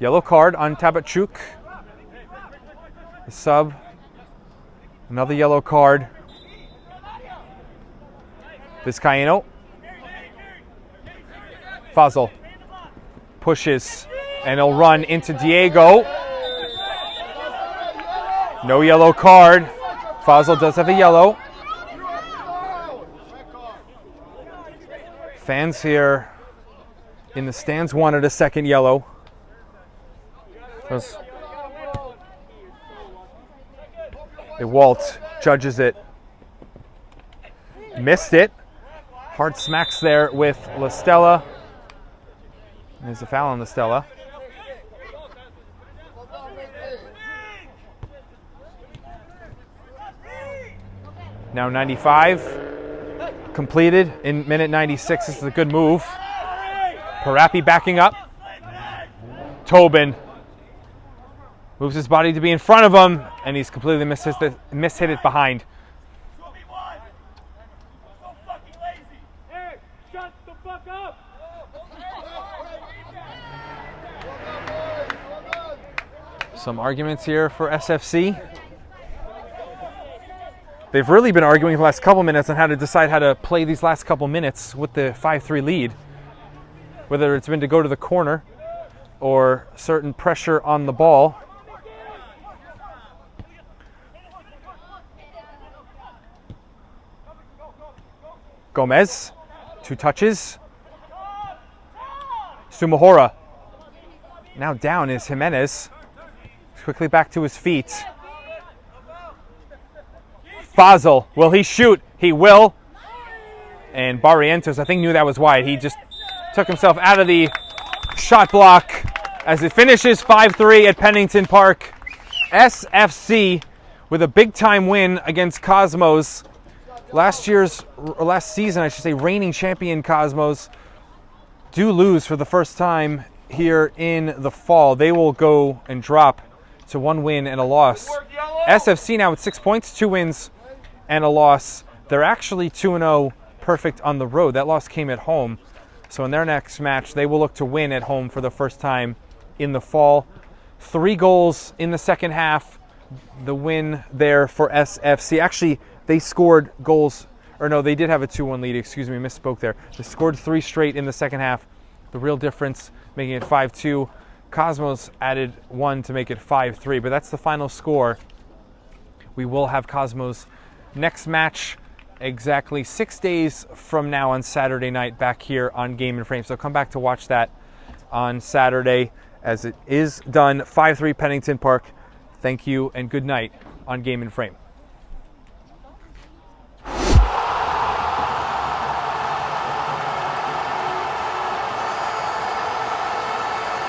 Speaker 6: Yellow card on Tabachuk. The sub. Another yellow card. Vizcaíno. Fazal. Pushes. And he'll run into Diego. No yellow card. Fazal does have a yellow. Fans here in the stands wanted a second yellow. Walt judges it. Missed it. Hard smacks there with Listella. There's a foul on the Stella. Now 95 completed in minute 96. This is a good move. Parapi backing up. Tobin moves his body to be in front of him, and he's completely mishit it behind. Some arguments here for SFC. They've really been arguing the last couple minutes on how to decide how to play these last couple minutes with the 5-3 lead. Whether it's been to go to the corner or certain pressure on the ball. Gomez, 2 touches. Sumahora. Now down is Jimenez. Quickly back to his feet. Fazal, will he shoot? He will. And Barrientos, I think, knew that was wide. He just took himself out of the shot block as it finishes 5-3 at Pennington Park. SFC with a big-time win against Cosmos. Last season, I should say, reigning champion Cosmos do lose for the first time here in the fall. They will go and drop to 1 win and a loss. SFC now with 6 points, 2 wins and a loss. They're actually 2-0 perfect on the road. That loss came at home. So in their next match, they will look to win at home for the first time in the fall. 3 goals in the second half. The win there for SFC. Actually, they scored goals, or no, they did have a 2-1 lead. Excuse me, misspoke there. They scored 3 straight in the second half. The real difference, making it 5-2. Cosmos added 1 to make it 5-3, but that's the final score. We will have Cosmos next match exactly 6 days from now on Saturday night back here on Game and Frame. So come back to watch that on Saturday as it is done. 5-3 Pennington Park. Thank you and good night on Game and Frame.